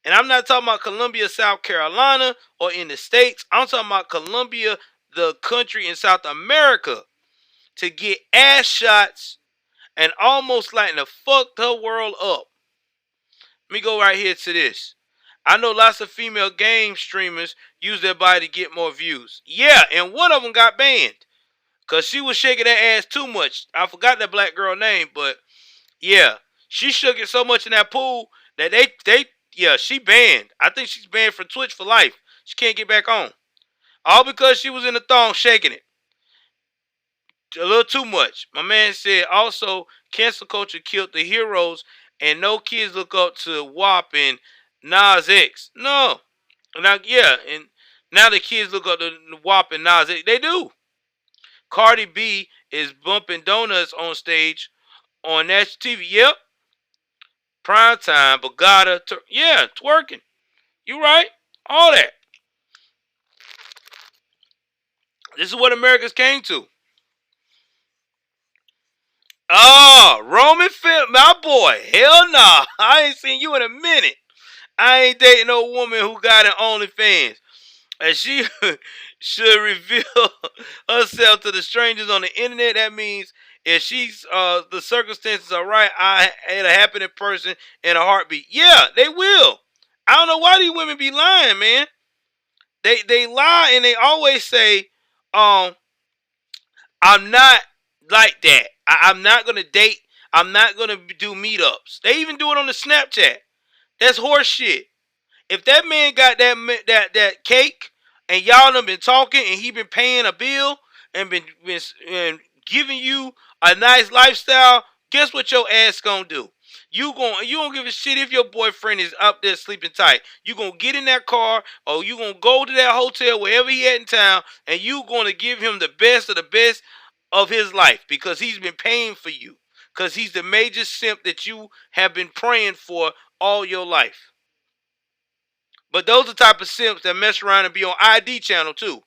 And I'm not talking about Colombia, South Carolina, or in the States. I'm talking about Colombia, the country in South America, to get ass shots and almost like to fuck her world up. Let me go right here to this. I know lots of female game streamers use their body to get more views. Yeah, and one of them got banned. Because she was shaking that ass too much. I forgot that black girl name, but yeah. She shook it so much in that pool that yeah, she banned. I think she's banned from Twitch for life. She can't get back on. All because she was in the thong shaking it. A little too much. My man said also cancel culture killed the heroes and no kids look up to WAP and Nas X. No. Now yeah, and now the kids look up to WAP and Nas X. They do. Cardi B is bumping donuts on stage on National TV. Yep. Prime time, Bogata, yeah, twerking. You right. All that. This is what America's came to. Oh, Roman Phil, my boy. Hell nah. I ain't seen you in a minute. I ain't dating no woman who got an OnlyFans. And she should reveal herself to the strangers on the internet. That means if she's the circumstances are right, I had a happening person in a heartbeat. Yeah, they will. I don't know why these women be lying, man. They lie and they always say, I'm not like that. I'm not gonna date. I'm not gonna do meetups. They even do it on the Snapchat. That's horse shit. If that man got that cake and y'all done been talking and he been paying a bill and been and giving you a nice lifestyle, guess what your ass gonna do? You don't give a shit if your boyfriend is up there sleeping tight. You gonna get in that car or you gonna go to that hotel wherever he at in town and you gonna give him the best of the best of his life because he's been paying for you. Because he's the major simp that you have been praying for all your life. But those are the type of simps that mess around and be on ID channel too.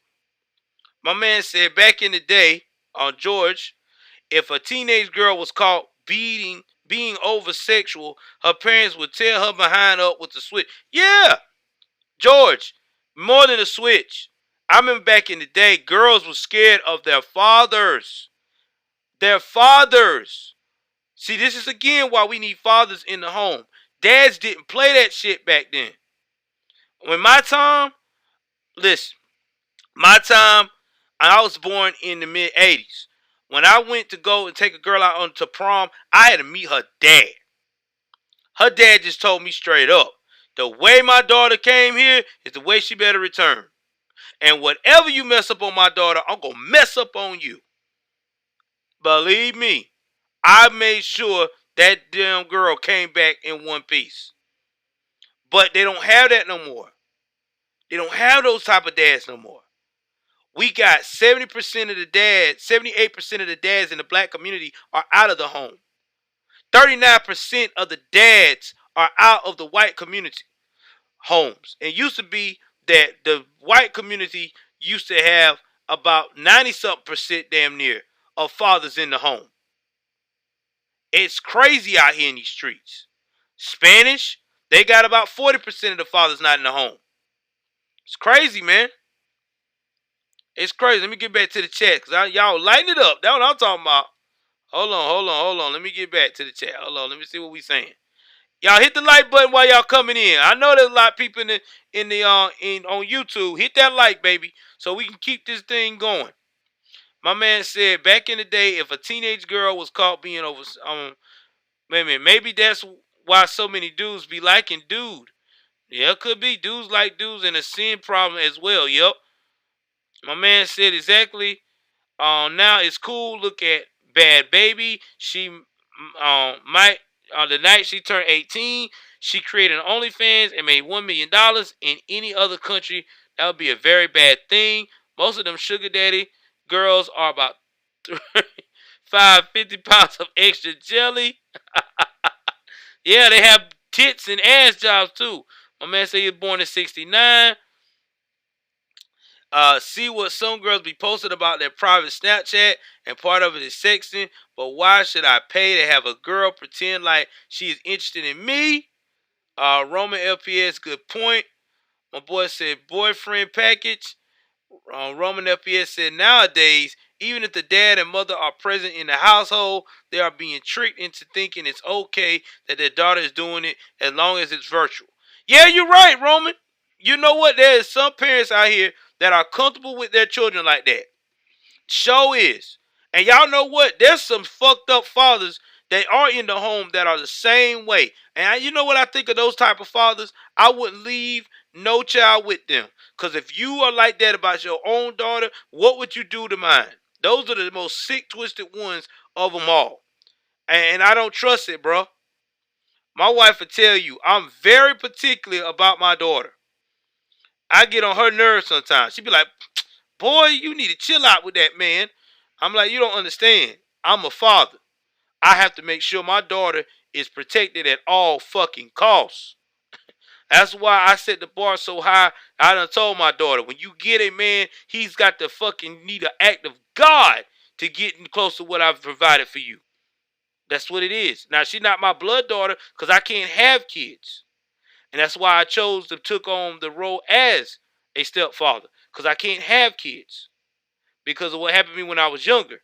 My man said back in the day on George, if a teenage girl was caught being over sexual, her parents would tear her behind up with the switch. Yeah, George, more than a switch. I remember back in the day, girls were scared of their fathers. Their fathers. See, this is again why we need fathers in the home. Dads didn't play that shit back then. When my time, listen, my time, I was born in the mid 80s. When I went to go and take a girl out onto prom, I had to meet her dad. Her dad just told me straight up, the way my daughter came here is the way she better return. And whatever you mess up on my daughter, I'm going to mess up on you. Believe me, I made sure that damn girl came back in one piece. But they don't have that no more. They don't have those type of dads no more. We got 70% of the dads, 78% of the dads in the black community are out of the home. 39% of the dads are out of the white community homes. It used to be that the white community used to have about 90-something% damn near of fathers in the home. It's crazy out here in these streets. Spanish, they got about 40% of the fathers not in the home. It's crazy, man. It's crazy. Let me get back to the chat because y'all lighten it up. That's what I'm talking about. Hold on. Let me get back to the chat. Hold on. Let me see what we saying. Y'all hit the like button while y'all coming in. I know there's a lot of people on YouTube. Hit that like, baby, so we can keep this thing going. My man said back in the day, if a teenage girl was caught being over, maybe that's why so many dudes be liking dude. Yeah, it could be dudes like dudes and a sin problem as well. Yep. My man said exactly. Now it's cool. Look at Bad Baby. She might on the night she turned 18, she created an OnlyFans and made $1 million. In any other country, that would be a very bad thing. Most of them sugar daddy girls are about 50 pounds of extra jelly. Yeah, they have tits and ass jobs too. My man said he was born in 69. See what some girls be posting about their private Snapchat, and part of it is sexting. But why should I pay to have a girl pretend like she is interested in me? Roman LPS, good point. My boy said boyfriend package. Roman LPS said nowadays, even if the dad and mother are present in the household, they are being tricked into thinking it's okay that their daughter is doing it as long as it's virtual. Yeah, you're right, Roman. You know what? There is some parents out here that are comfortable with their children like that. Show is. And y'all know what? There's some fucked up fathers that are in the home that are the same way. And you know what I think of those type of fathers? I wouldn't leave no child with them. Because if you are like that about your own daughter, what would you do to mine? Those are the most sick, twisted ones of them all. And I don't trust it, bro. My wife will tell you, I'm very particular about my daughter. I get on her nerves sometimes. She be like, boy, you need to chill out with that man. I'm like, you don't understand. I'm a father. I have to make sure my daughter is protected at all fucking costs. That's why I set the bar so high. I done told my daughter, when you get a man, he's got to fucking need an act of God to get close to what I've provided for you. That's what it is. Now, she's not my blood daughter because I can't have kids. And that's why I chose to took on the role as a stepfather. Because I can't have kids. Because of what happened to me when I was younger.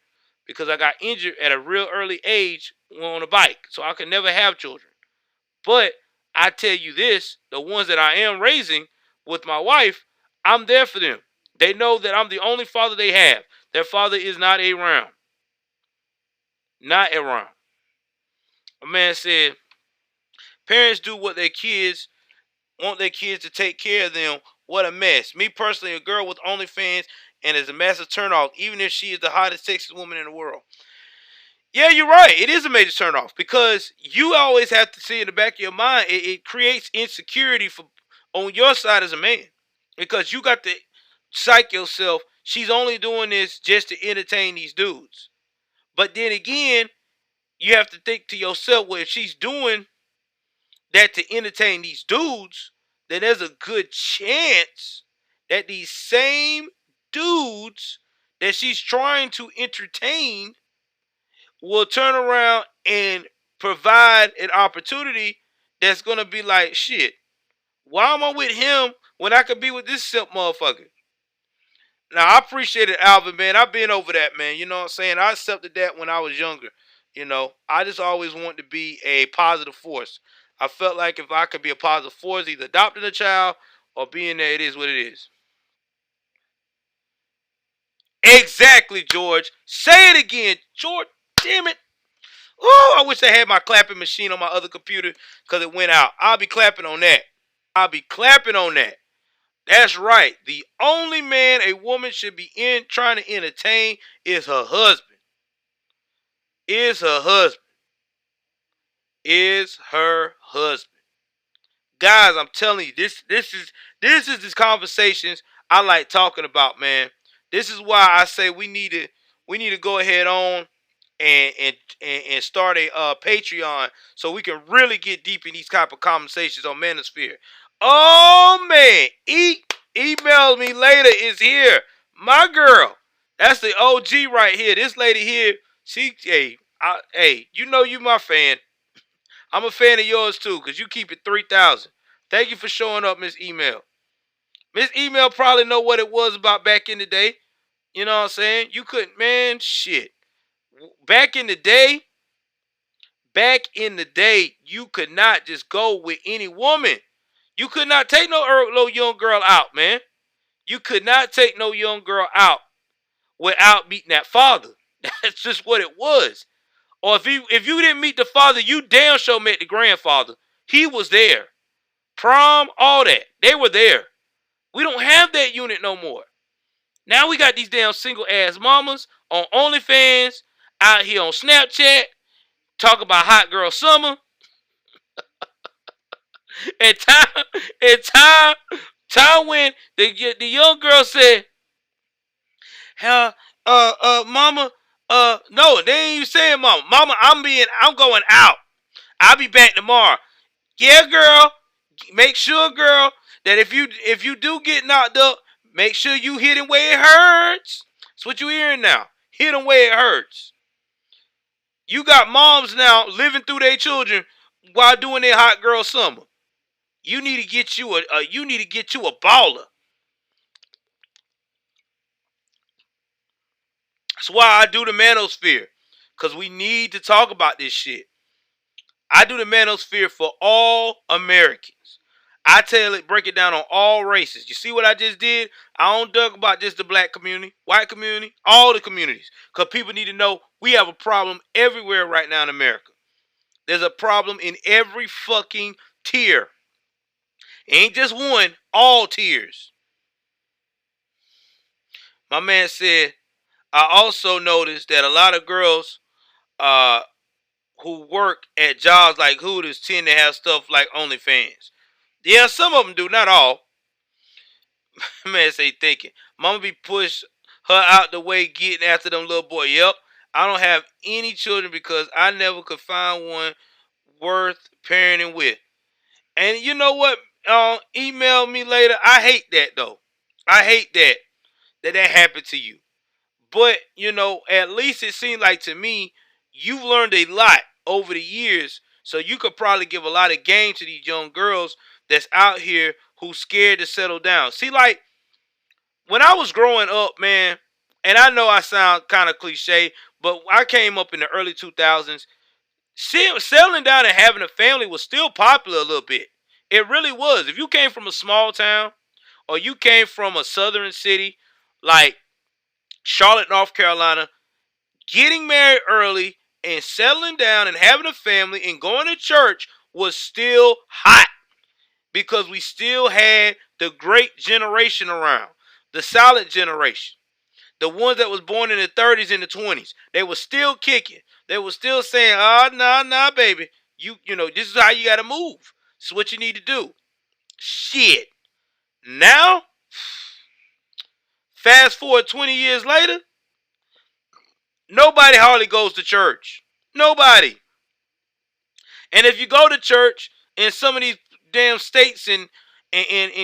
Because I got injured at a real early age on a bike. So I could never have children. But I tell you this, the ones that I am raising with my wife, I'm there for them. They know that I'm the only father they have. Their father is not around. Not around. A man said, parents do what their kids want their kids to take care of them. What a mess. Me personally, a girl with OnlyFans and is a massive turnoff, even if she is the hottest, sexiest woman in the world. Yeah, you're right. It is a major turnoff because you always have to see in the back of your mind, it creates insecurity for on your side as a man because you got to psych yourself. She's only doing this just to entertain these dudes. But then again, you have to think to yourself, well, if she's doing that to entertain these dudes, then there's a good chance that these same dudes that she's trying to entertain will turn around and provide an opportunity that's going to be like, shit, why am I with him when I could be with this simp motherfucker? Now, I appreciate it, Alvin, man. I've been over that, man. You know what I'm saying? I accepted that when I was younger. You know, I just always wanted to be a positive force. I felt like if I could be a positive force, either adopting a child or being there, it is what it is. Exactly, George. Say it again, George. Damn it. Oh, I wish I had my clapping machine on my other computer because it went out. I'll be clapping on that. I'll be clapping on that. That's right. The only man a woman should be in trying to entertain is her husband. Is her husband. Is her husband. Guys, I'm telling you, this conversations I like talking about, man. This is why I say we need to go ahead on and start a Patreon so we can really get deep in these type of conversations on Manosphere. Oh man, email me later is here. My girl, that's the OG right here. This lady here, hey, you know you my fan. I'm a fan of yours too, because you keep it 3,000. Thank you for showing up, Miss Email. Miss Email probably know what it was about back in the day. You know what I'm saying? You couldn't, man, shit. Back in the day, you could not just go with any woman. You could not take no young girl out, man. You could not take no young girl out without meeting that father. That's just what it was. Or if you didn't meet the father, you damn sure met the grandfather. He was there. Prom, all that. They were there. We don't have that unit no more. Now we got these damn single ass mamas on OnlyFans, out here on Snapchat, talk about hot girl summer. And time when the young girl said, mama, no, they ain't even saying mama. Mama, I'm going out. I'll be back tomorrow. Yeah, girl. Make sure, girl, that if you do get knocked up, make sure you hit him where it hurts. That's what you hearing now. Hit him where it hurts. You got moms now living through their children while doing their hot girl summer. You need to get you a baller. That's why I do the Manosphere, because we need to talk about this shit. I do the Manosphere for all Americans. I break it down on all races. You see what I just did? I don't talk about just the black community, white community, all the communities. Because people need to know we have a problem everywhere right now in America. There's a problem in every fucking tier. It ain't just one, all tiers. My man said, I also noticed that a lot of girls uh, who work at jobs like Hooters tend to have stuff like OnlyFans. Yeah, some of them do, not all. Man say thinking. Mama be push her out the way getting after them little boy. Yep. I don't have any children because I never could find one worth parenting with. And you know what? Email me later. I hate that though. I hate that happened to you. But at least it seems like to me you've learned a lot over the years, so you could probably give a lot of game to these young girls that's out here who's scared to settle down. See, like when I was growing up, man, and I know I sound kind of cliche, but I came up in the early 2000s. Settling down and having a family was still popular a little bit. It really was. If you came from a small town or you came from a southern city like Charlotte, North Carolina, getting married early and settling down and having a family and going to church was still hot because we still had the great generation around, the silent generation, the ones that was born in the 30s and the 20s. They were still kicking. They were still saying, "Oh, nah, baby. This is how you got to move. This is what you need to do." Shit. Now, fast forward 20 years later, nobody hardly goes to church. Nobody. And if you go to church in some of these damn states and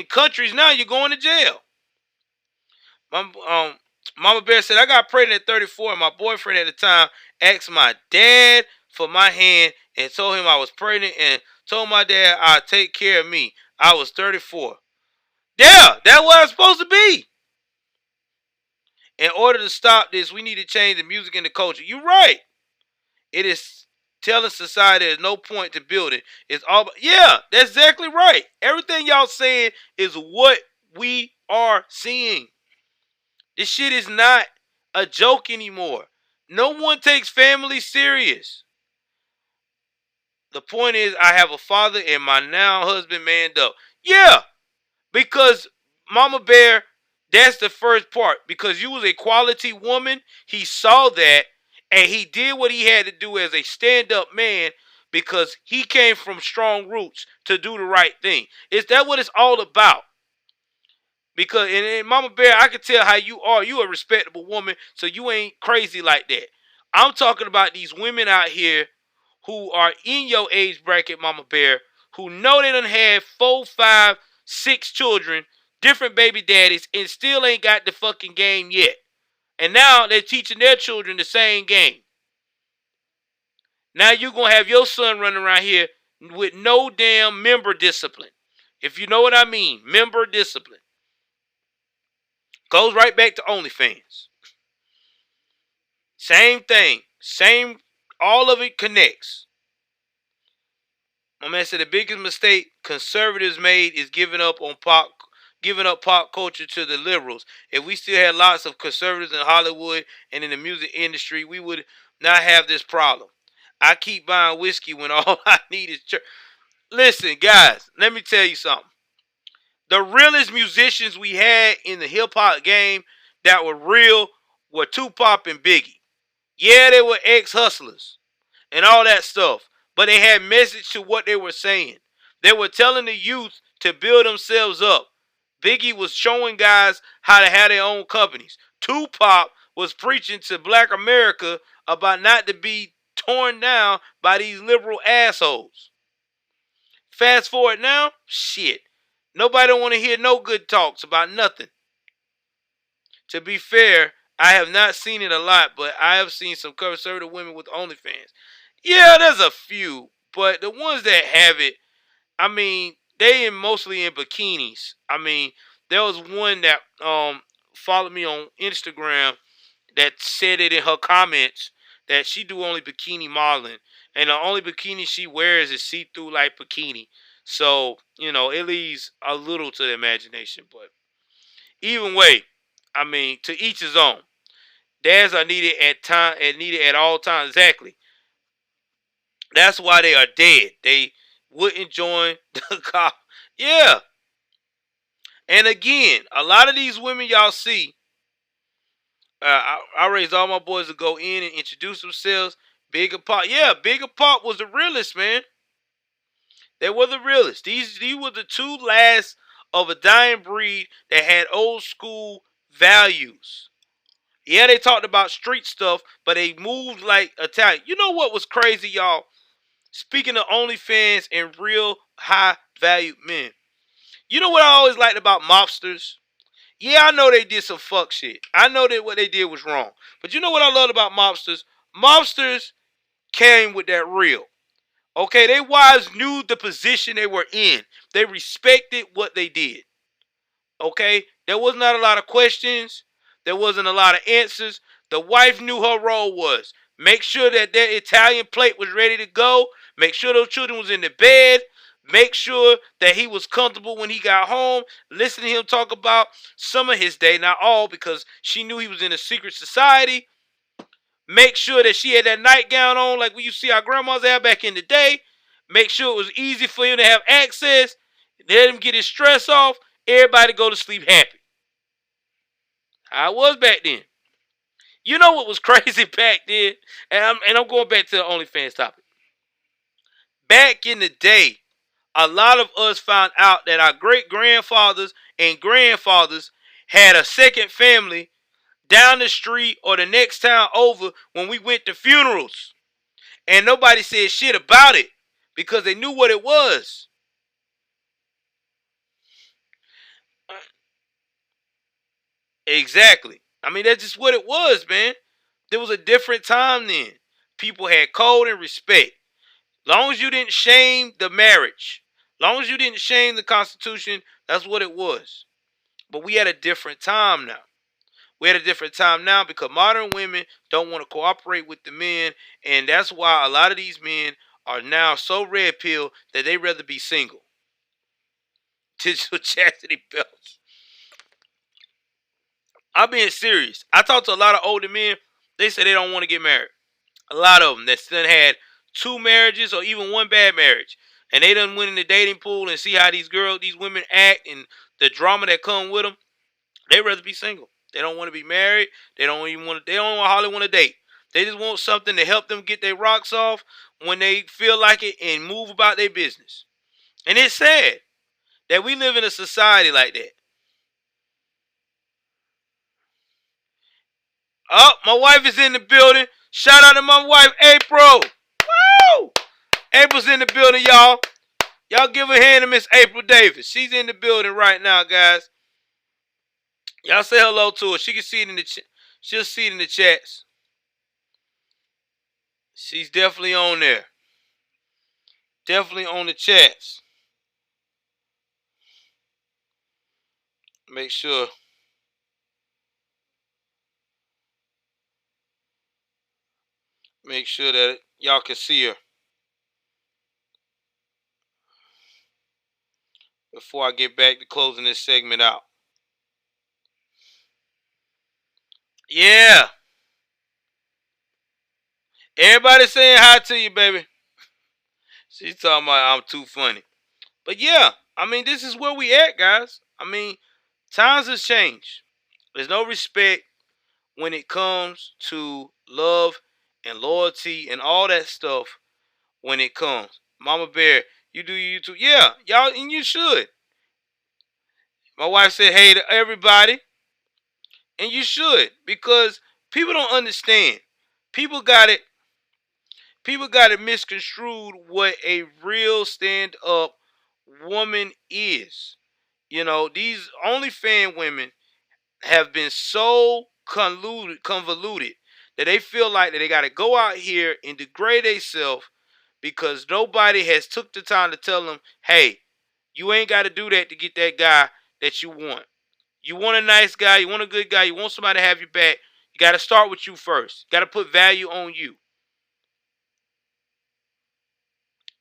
countries now, you're going to jail. Mama Bear said, I got pregnant at 34 and my boyfriend at the time asked my dad for my hand and told him I was pregnant and told my dad I'd take care of me. I was 34. Yeah, that's what I'm supposed to be. In order to stop this, we need to change the music and the culture. You're right. It is telling society there's no point to build it. It's all yeah, that's exactly right. Everything y'all saying is what we are seeing. This shit is not a joke anymore. No one takes family serious. The point is, I have a father and my now husband manned up. Yeah, because Mama Bear, that's the first part. Because you was a quality woman, he saw that, and he did what he had to do as a stand-up man because he came from strong roots to do the right thing. Is that what it's all about? Because and Mama Bear, I can tell how you are. You a respectable woman, so you ain't crazy like that. I'm talking about these women out here who are in your age bracket, Mama Bear, who know they done had 4, 5, 6 children, different baby daddies, and still ain't got the fucking game yet. And now they're teaching their children the same game. Now you're going to have your son running around here with no damn member discipline. If you know what I mean, member discipline. Goes right back to OnlyFans. Same thing. All of it connects. My man said the biggest mistake conservatives made is giving up pop culture to the liberals. If we still had lots of conservatives in Hollywood and in the music industry, we would not have this problem. I keep buying whiskey when all I need is church. Listen, guys, let me tell you something. The realest musicians we had in the hip hop game that were real were Tupac and Biggie. Yeah, they were ex-hustlers and all that stuff, but they had message to what they were saying. They were telling the youth to build themselves up. Biggie was showing guys how to have their own companies. Tupac was preaching to black America about not to be torn down by these liberal assholes. Fast forward now, shit. Nobody don't want to hear no good talks about nothing. To be fair, I have not seen it a lot, but I have seen some conservative women with OnlyFans. Yeah, there's a few, but the ones that have it, I mean, they mostly in bikinis. I mean, there was one that followed me on Instagram that said it in her comments that she do only bikini modeling, and the only bikini she wears is see-through like bikini. So it leaves a little to the imagination, but even way, I mean, to each his own. Dads are needed at all times. Exactly. That's why they are dead. They wouldn't join the cop. Yeah. And again, a lot of these women y'all see, I raised all my boys to go in and introduce themselves. Bigger Pop, yeah, Bigger Pop was the realest, man. They were the realest. These were the two last of a dying breed that had old school values. Yeah, they talked about street stuff, but they moved like Italian. You know what was crazy, y'all? Speaking of OnlyFans and real high value men. You know what I always liked about mobsters? Yeah, I know they did some fuck shit. I know that what they did was wrong. But you know what I loved about mobsters? Mobsters came with that real. Okay, they wives knew the position they were in. They respected what they did. Okay, there was not a lot of questions. There wasn't a lot of answers. The wife knew her role was make sure that their Italian plate was ready to go. Make sure those children was in the bed. Make sure that he was comfortable when he got home. Listen to him talk about some of his day, not all, because she knew he was in a secret society. Make sure that she had that nightgown on like we used to see our grandmas have back in the day. Make sure it was easy for him to have access. Let him get his stress off. Everybody go to sleep happy. How it was back then. You know what was crazy back then? And I'm going back to the OnlyFans topic. Back in the day, a lot of us found out that our great-grandfathers and grandfathers had a second family down the street or the next town over when we went to funerals. And nobody said shit about it because they knew what it was. Exactly. I mean, that's just what it was, man. There was a different time then. People had code and respect. Long as you didn't shame the marriage, long as you didn't shame the Constitution, that's what it was. But we had a different time now. We had a different time now because modern women don't want to cooperate with the men, and that's why a lot of these men are now so red pill that they rather be single. Digital chastity belts. I'm being serious. I talked to a lot of older men. They say they don't want to get married. A lot of them that still had two marriages or even one bad marriage, and they done went in the dating pool and see how these women act and the drama that come with them. They rather be single. They don't want to be married. They don't even want to. They don't hardly want to date. They just want something to help them get their rocks off when they feel like it and move about their business. And it's sad that we live in a society like that. Oh, my wife is in the building. Shout out to my wife, April. Woo! April's in the building, y'all. Y'all give a hand to Miss April Davis. She's in the building right now, guys. Y'all say hello to her. She can see it in the she'll see it in the chats. She's definitely on there. Definitely on the chats. Make sure. Make sure that y'all can see her. Before I get back to closing this segment out. Yeah. Everybody saying hi to you, baby. She's talking about I'm too funny. But yeah, I mean, this is where we at, guys. I mean, times has changed. There's no respect when it comes to love and loyalty and all that stuff when it comes. Mama Bear, you do YouTube. Yeah, y'all, and you should. My wife said hey to everybody, and you should because people don't understand. People got it. People got it misconstrued what a real stand-up woman is. You know, these OnlyFans women have been so convoluted that they feel like that they got to go out here and degrade themselves because nobody has took the time to tell them, hey, you ain't got to do that to get that guy that you want. You want a nice guy, you want a good guy, you want somebody to have your back. You got to start with you first. You got to put value on you.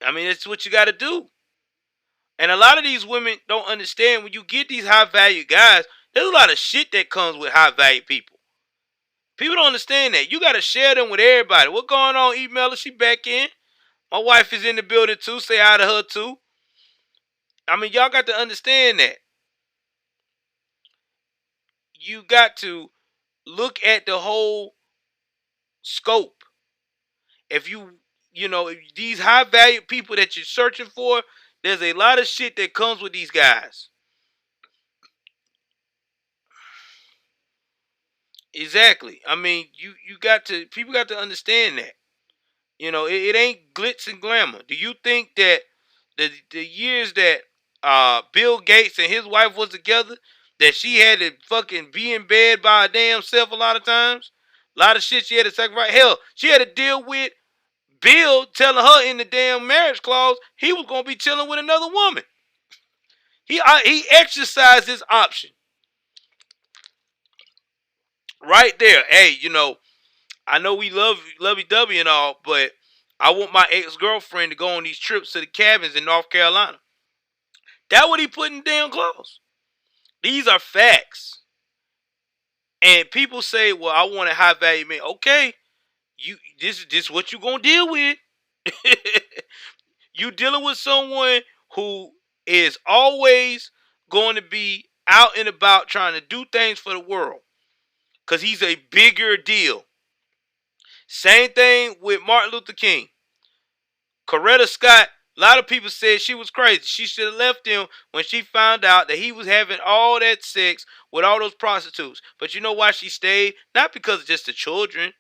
I mean, that's what you got to do. And a lot of these women don't understand when you get these high value guys, there's a lot of shit that comes with high value people. People don't understand that. You got to share them with everybody. What going on, email? Is she back in? My wife is in the building too. Say hi to her too. I mean, y'all got to understand that. You got to look at the whole scope. If these high value people that you're searching for, there's a lot of shit that comes with these guys. Exactly. I mean, people got to understand that. It ain't glitz and glamour. Do you think that the years that Bill Gates and his wife was together, that she had to fucking be in bed by her damn self a lot of times? A lot of shit she had to sacrifice. Hell, she had to deal with Bill telling her in the damn marriage clause he was gonna be chilling with another woman. He exercised his option right there. Hey, I know we love lovey-dovey and all, but I want my ex-girlfriend to go on these trips to the cabins in North Carolina. That what he put in damn clause. These are facts. And people say, well, I want a high value man. Okay, this is what you gonna deal with. You dealing with someone who is always going to be out and about trying to do things for the world. Because he's a bigger deal. Same thing with Martin Luther King. Coretta Scott, a lot of people said she was crazy. She should have left him when she found out that he was having all that sex with all those prostitutes. But you know why she stayed? Not because of just the children.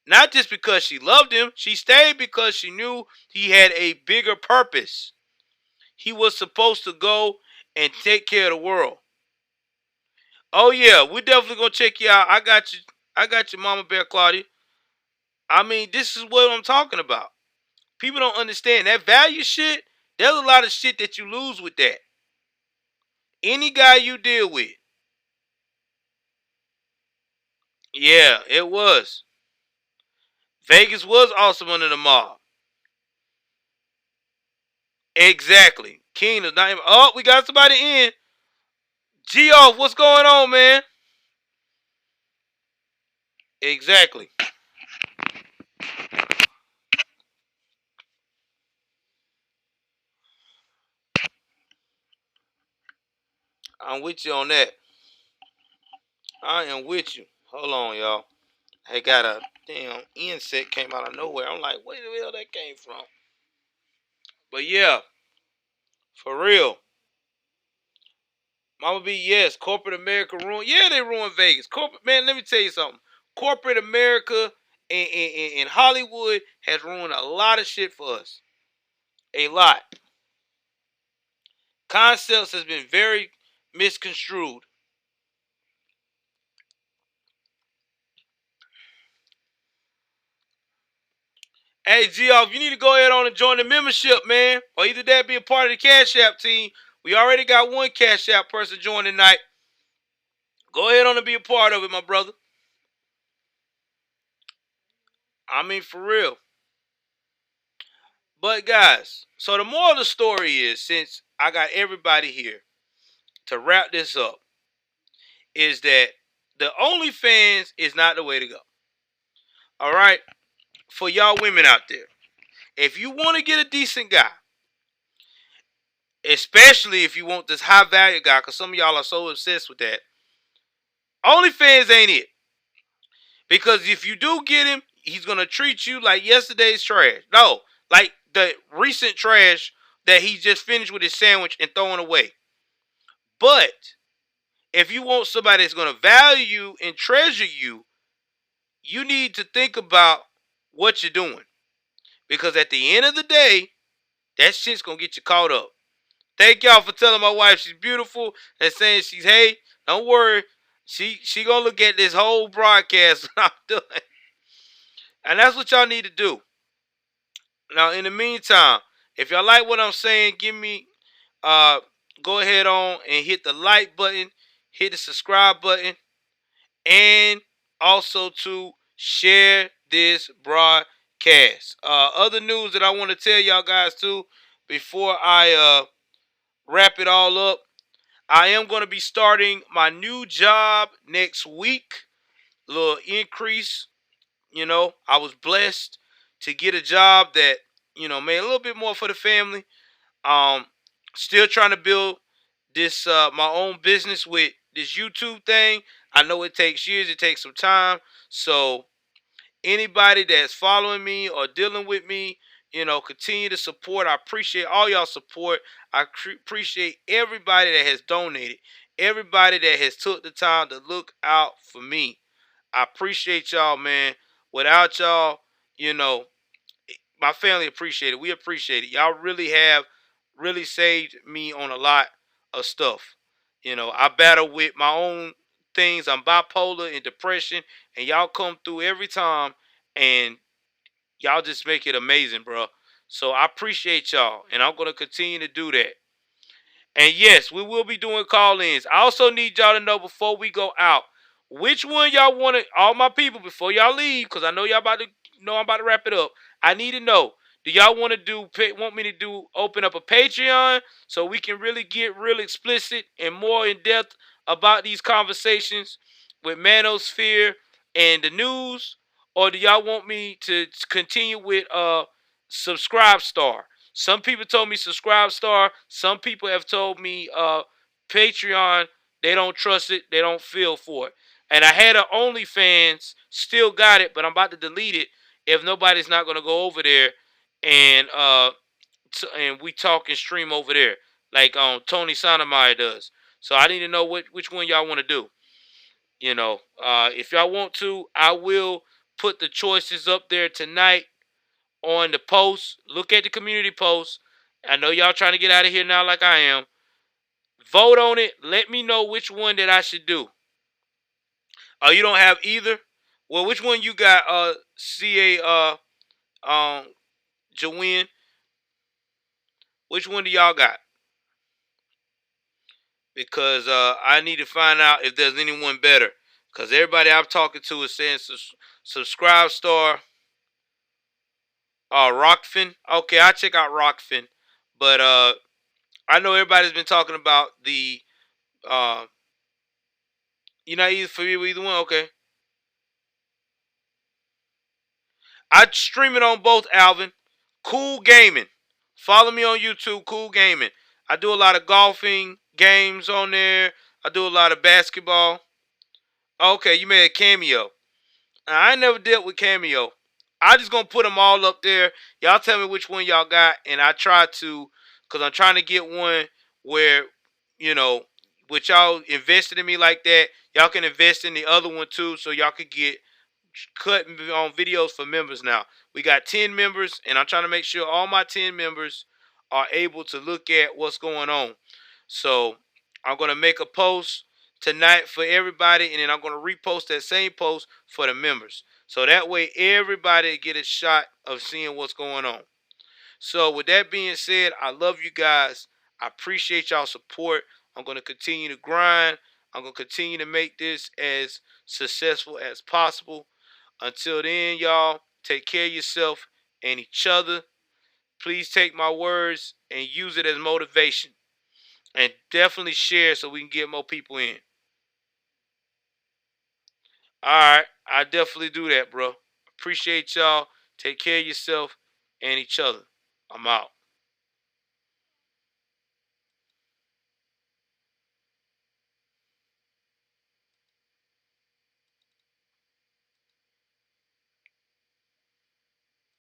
Not just because she loved him. She stayed because she knew he had a bigger purpose. He was supposed to go and take care of the world. Oh yeah, we're definitely gonna check you out. I got you. I got you, Mama Bear Claudia. I mean, this is what I'm talking about. People don't understand that value shit. There's a lot of shit that you lose with that. Any guy you deal with. Yeah, it was. Vegas was awesome under the mob. Exactly. King is not even. Oh, we got somebody in. G-Off, what's going on, man? Exactly. I'm with you on that. I am with you. Hold on, y'all. I got a damn insect came out of nowhere. I'm like, where the hell that came from? But yeah, for real. Mama B, yes, corporate America ruined. Yeah, they ruined Vegas. Corporate man, let me tell you something. Corporate America and Hollywood has ruined a lot of shit for us. A lot. Concepts has been very misconstrued. Hey, Geoff, you need to go ahead on and join the membership, man. Or either that be a part of the Cash App team. We already got one Cash App person joining tonight. Go ahead on and be a part of it, my brother. I mean, for real. But guys, so the moral of the story is, since I got everybody here to wrap this up, is that the OnlyFans is not the way to go. All right? For y'all women out there, if you want to get a decent guy, especially if you want this high value guy, because some of y'all are so obsessed with that, OnlyFans ain't it. Because if you do get him, he's going to treat you like yesterday's trash. No, like the recent trash that he just finished with his sandwich and throwing away. But if you want somebody that's going to value you and treasure you, you need to think about what you're doing. Because at the end of the day, that shit's going to get you caught up. Thank y'all for telling my wife she's beautiful and saying hey, don't worry. She going to look at this whole broadcast when I'm doing. And that's what y'all need to do. Now, in the meantime, if y'all like what I'm saying, go ahead on and hit the like button, hit the subscribe button, and also to share this broadcast. Other news that I want to tell y'all guys too, before I wrap it all up, I am going to be starting my new job next week. A little increase, I was blessed to get a job that, made a little bit more for the family. Um, Still trying to build this my own business with this YouTube thing. I know it takes years, it takes some time. So anybody that's following me or dealing with me, continue to support. I appreciate all y'all support. I appreciate everybody that has donated, everybody that has took the time to look out for me. I appreciate y'all, man. Without y'all, you know, my family appreciate it. We appreciate it. Y'all really have really saved me on a lot of stuff. I battle with my own things. I'm bipolar and depression, and y'all come through every time, and y'all just make it amazing, bro. So I appreciate y'all, and I'm gonna continue to do that. And yes, we will be doing call-ins. I also need y'all to know before we go out, which one y'all want to, all my people, before y'all leave, because I know y'all about to know I'm about to wrap it up. I need to know, do y'all want to want me to open up a Patreon so we can really get real explicit and more in depth about these conversations with Manosphere and the news? Or do y'all want me to continue with Subscribe Star? Some people told me Subscribe Star. Some people have told me Patreon. They don't trust it. They don't feel for it. And I had an OnlyFans. Still got it, but I'm about to delete it if nobody's not going to go over there and and we talk and stream over there like Tony Sotomayor does. So I need to know which one y'all want to do. If y'all want to, I will put the choices up there tonight on the post. Look at the community post. I know y'all trying to get out of here now like I am. Vote on it. Let me know which one that I should do. Oh, you don't have either? Well, which one you got, CA Jawin? Which one do y'all got? Because I need to find out if there's anyone better. Because everybody I'm talking to is saying Subscribe Star. Rockfin. Okay, I'll check out Rockfin. But I know everybody's been talking about the uh, you're not either familiar with either one? Okay. I stream it on both, Alvin. Cool Gaming. Follow me on YouTube, Cool Gaming. I do a lot of golfing games on there. I do a lot of basketball. Okay, you made a Cameo. I ain't never dealt with Cameo. I just gonna put them all up there. Y'all tell me which one y'all got, and I try to, cause I'm trying to get one where, you know, with y'all invested in me like that, y'all can invest in the other one too, so y'all could get cut on videos for members now. We got 10 members, and I'm trying to make sure all my 10 members are able to look at what's going on. So I'm going to make a post tonight for everybody, and then I'm going to repost that same post for the members. So that way everybody get a shot of seeing what's going on. So with that being said, I love you guys. I appreciate y'all support. I'm going to continue to grind. I'm going to continue to make this as successful as possible. Until then, y'all, take care of yourself and each other. Please take my words and use it as motivation. And definitely share so we can get more people in. Alright, I definitely do that, bro. Appreciate y'all. Take care of yourself and each other. I'm out.